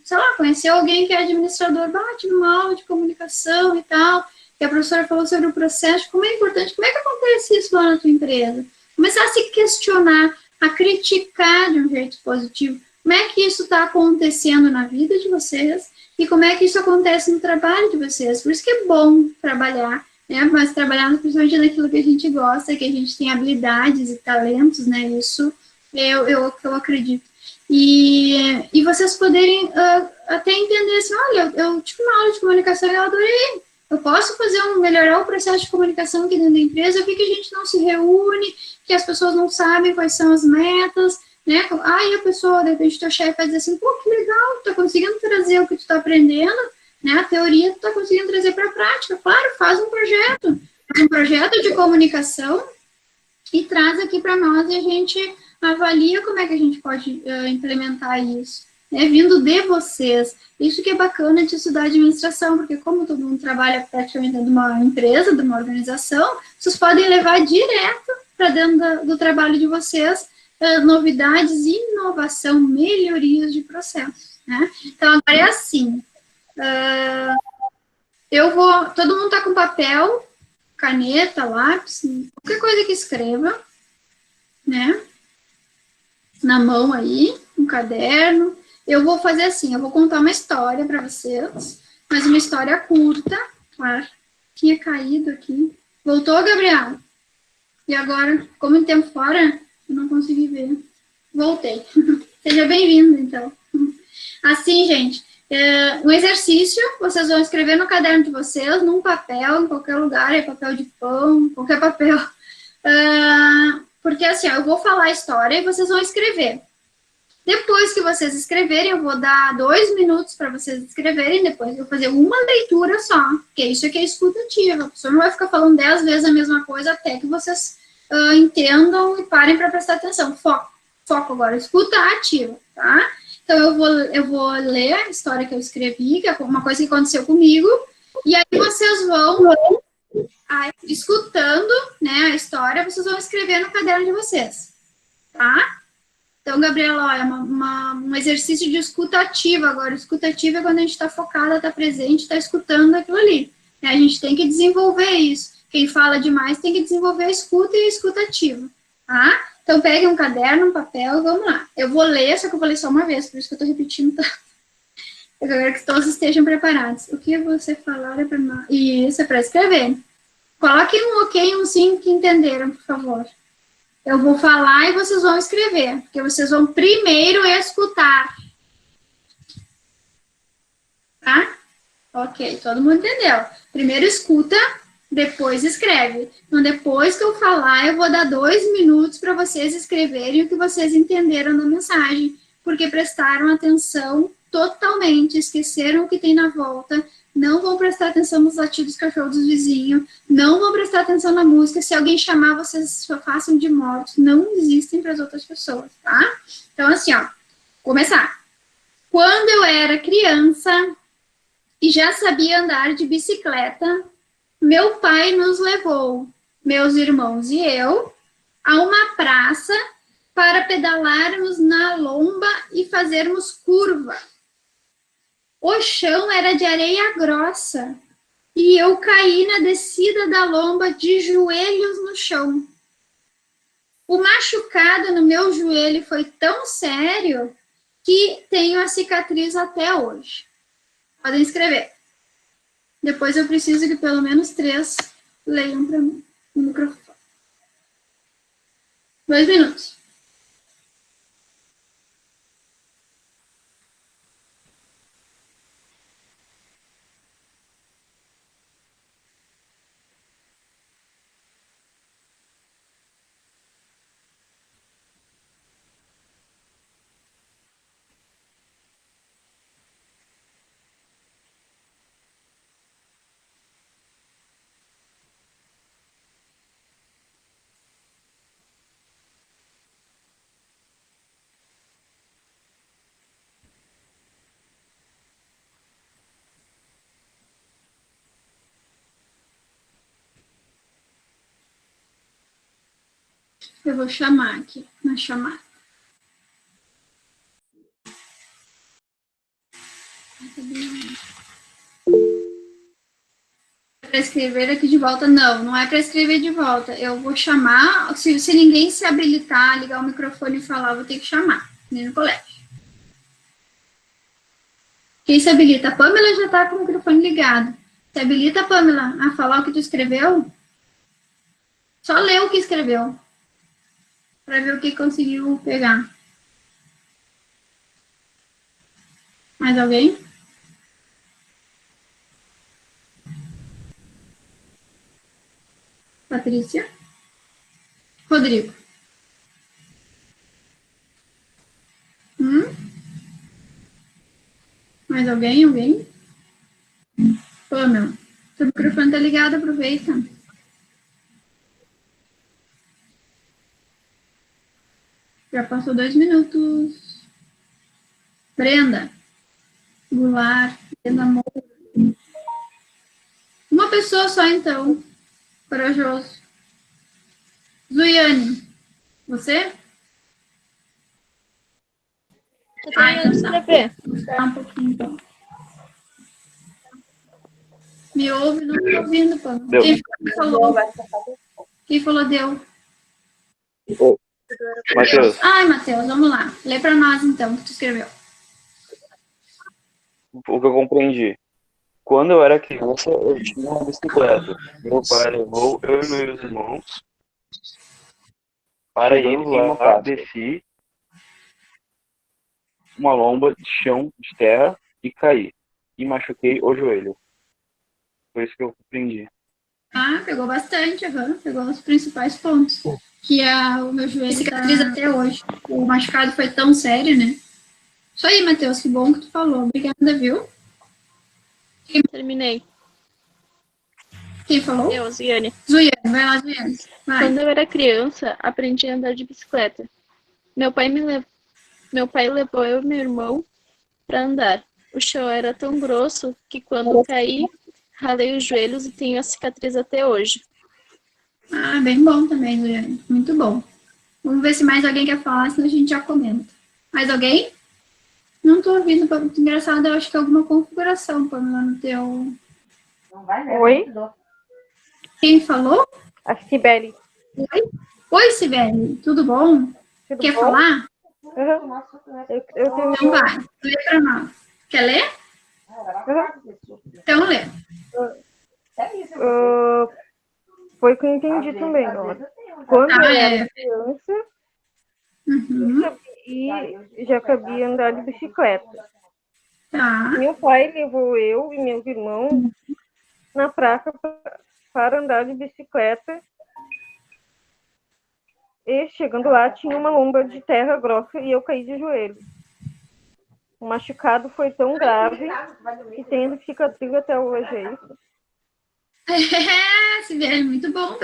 sei lá, conhecer alguém que é administrador, tive uma aula de comunicação e tal, que a professora falou sobre o processo, como é importante, como é que acontece isso lá na tua empresa? Começar a se questionar, a criticar de um jeito positivo, como é que isso está acontecendo na vida de vocês e como é que isso acontece no trabalho de vocês. Por isso que é bom trabalhar, né? Mas trabalhar principalmente naquilo que a gente gosta, que a gente tem habilidades e talentos, né? Isso eu acredito. E vocês poderem até entender assim, olha, eu tive uma aula de comunicação e eu adorei. Eu posso melhorar o processo de comunicação aqui dentro da empresa, eu vi que a gente não se reúne, que as pessoas não sabem quais são as metas, né? Aí a pessoa, de repente, teu chefe vai dizer assim, pô, que legal, tu tá conseguindo trazer o que tu tá aprendendo, né? A teoria tu tá conseguindo trazer para a prática. Claro, faz um projeto de comunicação e traz aqui para nós e a gente avalia como é que a gente pode implementar isso, né? Vindo de vocês. Isso que é bacana de estudar administração, porque como todo mundo trabalha praticamente dentro de uma empresa, de uma organização, vocês podem levar direto para dentro do trabalho de vocês novidades, inovação, melhorias de processos, né? Então, agora é assim, todo mundo está com papel, caneta, lápis, qualquer coisa que escreva, né? Na mão aí, um caderno. Eu vou fazer assim, eu vou contar uma história para vocês, mas uma história curta, claro. Tinha caído aqui. Voltou, Gabriel? E agora, como em tempo fora, eu não consegui ver. Voltei. Seja bem-vindo, então. Assim, gente, um exercício, vocês vão escrever no caderno de vocês, num papel, em qualquer lugar, é papel de pão, qualquer papel. Porque assim, eu vou falar a história e vocês vão escrever. Depois que vocês escreverem, eu vou dar 2 minutos para vocês escreverem, depois eu vou fazer uma leitura só, porque isso aqui é escuta ativa. A pessoa não vai ficar falando 10 vezes a mesma coisa até que vocês entendam e parem para prestar atenção. Foco agora, escuta ativa, tá? Então, eu vou ler a história que eu escrevi, que é uma coisa que aconteceu comigo, e aí vocês vão, escutando, né, a história, vocês vão escrever no caderno de vocês, tá? Então, Gabriela, ó, é um exercício de escuta ativa agora. Escuta ativa é quando a gente está focada, está presente, está escutando aquilo ali. A gente tem que desenvolver isso. Quem fala demais tem que desenvolver a escuta e a escuta ativa, tá? Então, pegue um caderno, um papel e vamos lá. Eu vou ler, só que eu vou ler só uma vez, por isso que eu estou repetindo tanto. Eu quero que todos estejam preparados. O que você falar é para... Isso, é para escrever. Coloquem um ok e um sim que entenderam, por favor. Eu vou falar e vocês vão escrever, porque vocês vão primeiro escutar. Tá? Ok, todo mundo entendeu. Primeiro escuta, depois escreve. Então, depois que eu falar, eu vou dar 2 minutos para vocês escreverem o que vocês entenderam na mensagem, porque prestaram atenção totalmente, esqueceram o que tem na volta, não vão prestar atenção nos latidos cachorros dos vizinhos, não vão prestar atenção na música, se alguém chamar, vocês só façam de mortos, não existem para as outras pessoas, tá? Então, assim, ó, começar. Quando eu era criança e já sabia andar de bicicleta, meu pai nos levou, meus irmãos e eu, a uma praça para pedalarmos na lomba e fazermos curva. O chão era de areia grossa e eu caí na descida da lomba de joelhos no chão. O machucado no meu joelho foi tão sério que tenho a cicatriz até hoje. Podem escrever. Depois eu preciso que pelo menos 3 leiam para mim no microfone. 2 minutos. Eu vou chamar aqui, na chamada. Para escrever aqui de volta, não é para escrever de volta. Eu vou chamar, se ninguém se habilitar, ligar o microfone e falar, eu vou ter que chamar, nem no colégio. Quem se habilita? A Pamela já está com o microfone ligado. Se habilita, Pamela, a falar o que tu escreveu? Só lê o que escreveu. Para ver o que conseguiu pegar. Mais alguém? Patrícia? Rodrigo? Mais alguém? Alguém? Pamela. Seu microfone está ligado, aproveita. Já passou 2 minutos. Brenda. Goulart. Brenda Moura. Uma pessoa só, então. Corajoso. Zuiane. Você? Eu tô indo escrever. Vou esperar um pouquinho, então. Me ouve? Não estou ouvindo, Pamela. Deu. Quem falou? Quem falou deu? Matheus, Ai, Matheus, vamos lá. Lê para nós, então, o que tu escreveu. o que eu compreendi. Quando eu era criança, eu tinha uma bicicleta. Meu pai levou eu e meus irmãos para ir lá, desci uma lomba de chão, de terra, e caí. E machuquei o joelho. Foi isso que eu compreendi. Ah, pegou bastante, pegou os principais pontos. Que o meu joelho cicatriza até hoje. O machucado foi tão sério, né? Isso aí, Matheus, que bom que tu falou. Obrigada, viu? Terminei. Quem falou? Eu, Ziane. Zuiane, vai lá, Zuiane. Vai. Quando eu era criança, aprendi a andar de bicicleta. Meu pai levou eu e meu irmão para andar. O chão era tão grosso que quando caí, ralei os joelhos e tenho a cicatriz até hoje. Ah, bem bom também, Zuiane. Muito bom. Vamos ver se mais alguém quer falar, senão a gente já comenta. Mais alguém? Não estou ouvindo, muito engraçado, eu acho que é alguma configuração, Pamela, no teu... Oi? Quem falou? A Cibele. Oi? Oi, Sibeli, tudo bom? Tudo Quer bom? falar? Uhum. Eu tenho... Então vai, lê para nós. Quer ler? Então lê. Foi o que eu entendi também, ó. Quando eu era criança, e já cabia andar de bicicleta. Tá. Meu pai levou eu e meus irmãos na praça para andar de bicicleta. E chegando lá, tinha uma lomba de terra grossa e eu caí de joelho. O machucado foi tão grave que tem cicatriz até hoje. É isso? Sibeli, muito bom,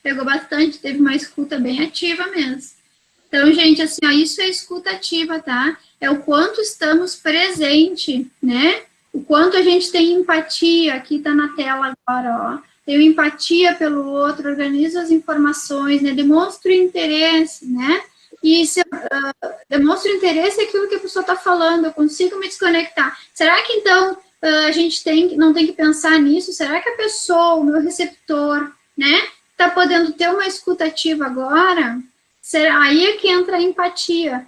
pegou bastante, teve uma escuta bem ativa mesmo. Então, gente, assim, ó, isso é escuta ativa, tá? É o quanto estamos presente, né? O quanto a gente tem empatia, aqui tá na tela agora, ó. Tenho empatia pelo outro, organizo as informações, né? Demonstro interesse, né? E se demonstro interesse é aquilo que a pessoa está falando, eu consigo me desconectar. Será que, então, a gente não tem que pensar nisso? Será que a pessoa, o meu receptor, né, está podendo ter uma escuta ativa agora? Aí é que entra a empatia.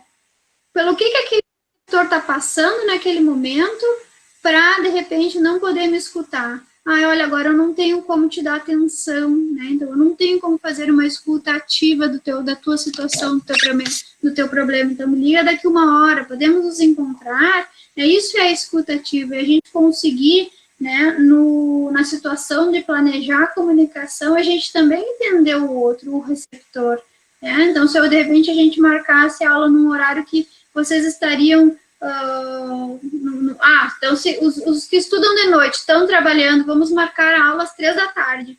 Pelo que aquele receptor está passando naquele momento para, de repente, não poder me escutar? Olha, agora eu não tenho como te dar atenção, né? Então, eu não tenho como fazer uma escuta ativa da tua situação, do teu problema. Então, me liga daqui 1 hora, podemos nos encontrar. Isso é a escuta ativa, e a gente conseguir, né, na situação de planejar a comunicação, a gente também entender o outro, o receptor. Né? Então, se de repente a gente marcasse a aula num horário que vocês estariam... então se os que estudam de noite estão trabalhando, vamos marcar a aula às 3 da tarde.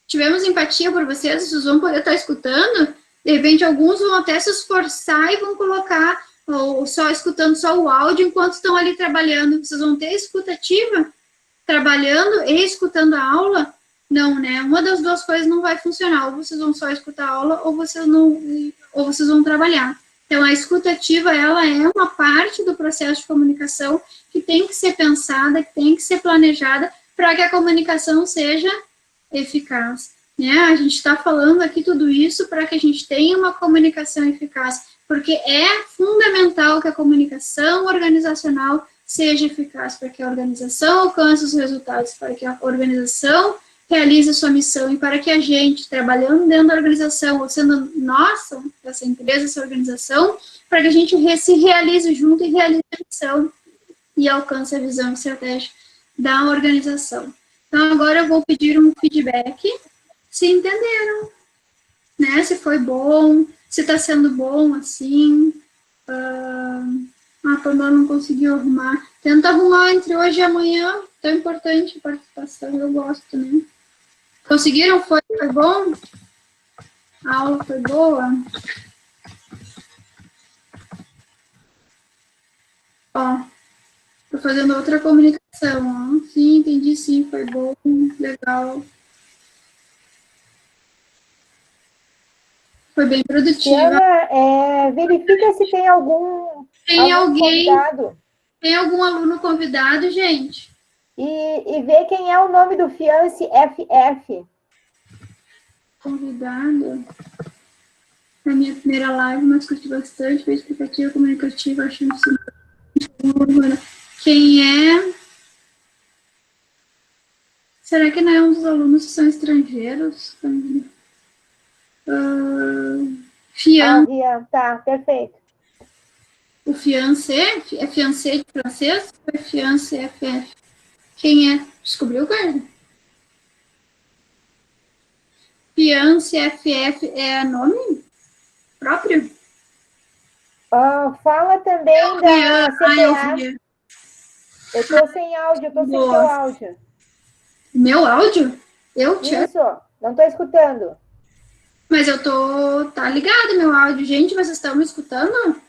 Tivemos empatia por vocês, vocês vão poder estar escutando, de repente alguns vão até se esforçar e vão colocar, ou só escutando só o áudio enquanto estão ali trabalhando. Vocês vão ter escuta ativa, trabalhando e escutando a aula? Não, né? Uma das duas coisas não vai funcionar, ou vocês vão só escutar a aula, ou vocês vão trabalhar. Então, a escuta ativa, ela é uma parte do processo de comunicação que tem que ser pensada, que tem que ser planejada para que a comunicação seja eficaz. Né? A gente está falando aqui tudo isso para que a gente tenha uma comunicação eficaz, porque é fundamental que a comunicação organizacional seja eficaz para que a organização alcance os resultados, para que a organização realize a sua missão e para que a gente, trabalhando dentro da organização, ou sendo nossa, essa empresa, essa organização, para que a gente se realize junto e realize a missão e alcance a visão e estratégia da organização. Então, agora eu vou pedir um feedback, se entenderam, né? Se foi bom, se está sendo bom, assim. A Pamela não conseguiu arrumar. Tenta arrumar entre hoje e amanhã, tão importante a participação, eu gosto, né? Conseguiram? Foi bom? A aula foi boa? Ó, tô fazendo outra comunicação, ó. Sim, entendi, sim, foi bom, legal. Foi bem produtiva. Tiana, verifica se tem algum convidado. Tem algum aluno convidado, gente? E vê quem é o nome do Fiance FF. Convidado. Na minha primeira live, mas curti bastante, foi explicativa, comunicativa, achando simples. Quem é? Será que não é um dos alunos que são estrangeiros? Fiance. Tá, perfeito. O fiancé? É fiancé de francês? Ou é fiancé FF? Quem é? Descobriu, guarda? Fiancé FF é nome próprio? Fala também da CPA. Eu tô sem áudio, eu tô sem teu áudio. Meu áudio? Isso, não tô escutando. Mas eu tô... Tá ligado meu áudio. Gente, vocês estão me escutando?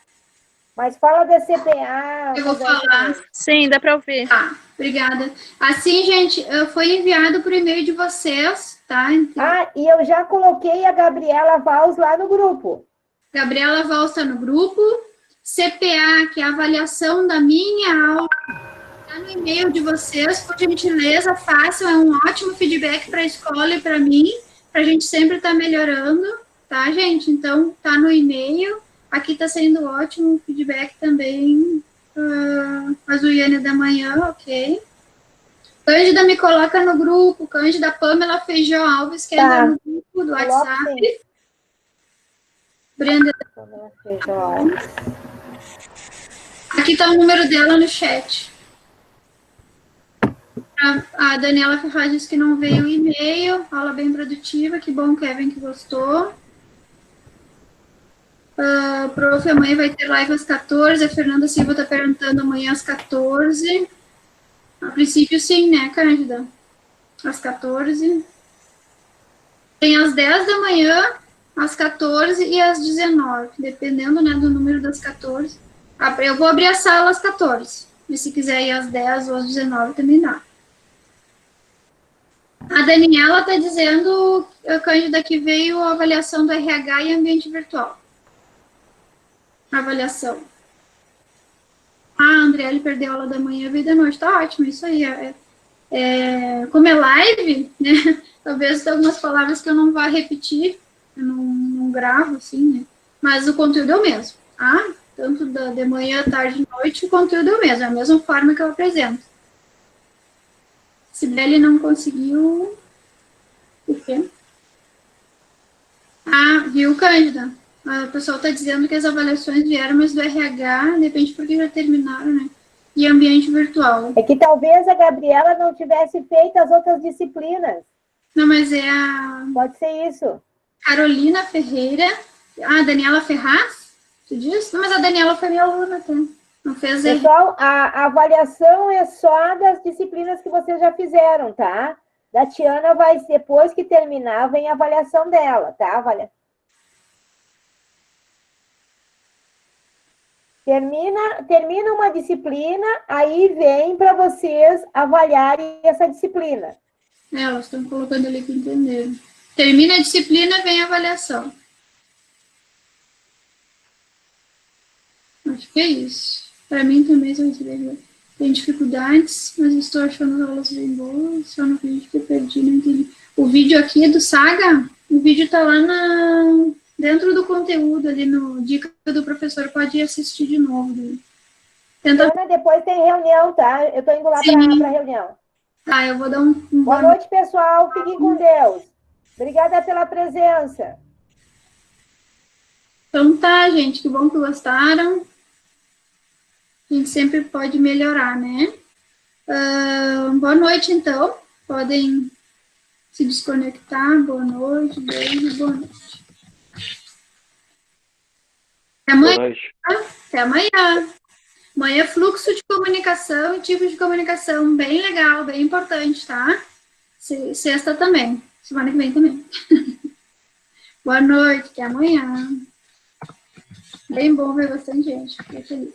Mas fala da CPA. Eu vou falar. Sim, dá para ouvir. Tá, obrigada. Assim, gente, foi enviado por e-mail de vocês, tá? Então, e eu já coloquei a Gabriela Vals lá no grupo. Gabriela Vals está no grupo. CPA, que é a avaliação da minha aula, está no e-mail de vocês. Por gentileza, façam. É um ótimo feedback para a escola e para mim, para a gente sempre estar melhorando, tá, gente? Então, tá no e-mail. Aqui está sendo ótimo o feedback também. Azuiane da manhã, ok. Cândida me coloca no grupo. Cândida Pamela Feijó Alves, que é no grupo do WhatsApp. Brenda. Aqui está o número dela no chat. A Daniela Ferraz disse que não veio o e-mail. Aula bem produtiva. Que bom, Kevin, que gostou. Prof, amanhã vai ter live às 14. A Fernanda Silva está perguntando amanhã às 14. A princípio, sim, né, Cândida? Às 14. Tem às 10 da manhã, às 14 e às 19, dependendo, né, do número das 14. Eu vou abrir a sala às 14. E se quiser ir às 10 ou às 19, também dá. A Daniela está dizendo, Cândida, que veio a avaliação do RH e ambiente virtual. Avaliação. A Andriele perdeu a aula da manhã, veio da noite. Tá ótimo, isso aí. Como é live, né? Talvez tenha algumas palavras que eu não vá repetir. Eu não gravo, assim, né? Mas o conteúdo é o mesmo, tá? Tanto de manhã, tarde e noite, o conteúdo é o mesmo. É a mesma forma que eu apresento. Sibeli não conseguiu... O quê? Viu, Cândida? O pessoal está dizendo que as avaliações vieram, mas do RH, depende porque já terminaram, né? E ambiente virtual. É que talvez a Gabriela não tivesse feito as outras disciplinas. Não, mas é a... Pode ser isso. Carolina Ferreira. A Daniela Ferraz? Tu disse? Não, mas a Daniela foi minha aluna, tá? Não fez... Pessoal, a avaliação é só das disciplinas que vocês já fizeram, tá? Da Tiana vai, depois que terminar, vem a avaliação dela, tá? Termina uma disciplina, aí vem para vocês avaliarem essa disciplina. Elas estão colocando ali que entenderam. Termina a disciplina, vem a avaliação. Acho que é isso. Para mim também tem dificuldades, mas estou achando as aulas bem boas. Só no vídeo que eu perdi, não entendi. O vídeo aqui do Saga, o vídeo está lá dentro do conteúdo, ali no Dica do Professor, pode ir assistir de novo. Tenta... Ana, depois tem reunião, tá? Eu tô indo lá para reunião. Tá, eu vou dar um Boa noite, pessoal. Fiquem com Deus. Obrigada pela presença. Então tá, gente, que bom que gostaram. A gente sempre pode melhorar, né? Boa noite, então. Podem se desconectar. Boa noite, beijo, boa noite. Até amanhã. Boa noite. Até amanhã. Amanhã, fluxo de comunicação e tipos de comunicação bem legal, bem importante, tá? Sexta também. Semana que vem também. Boa noite, até amanhã. Bem bom ver bastante gente. Fiquei feliz.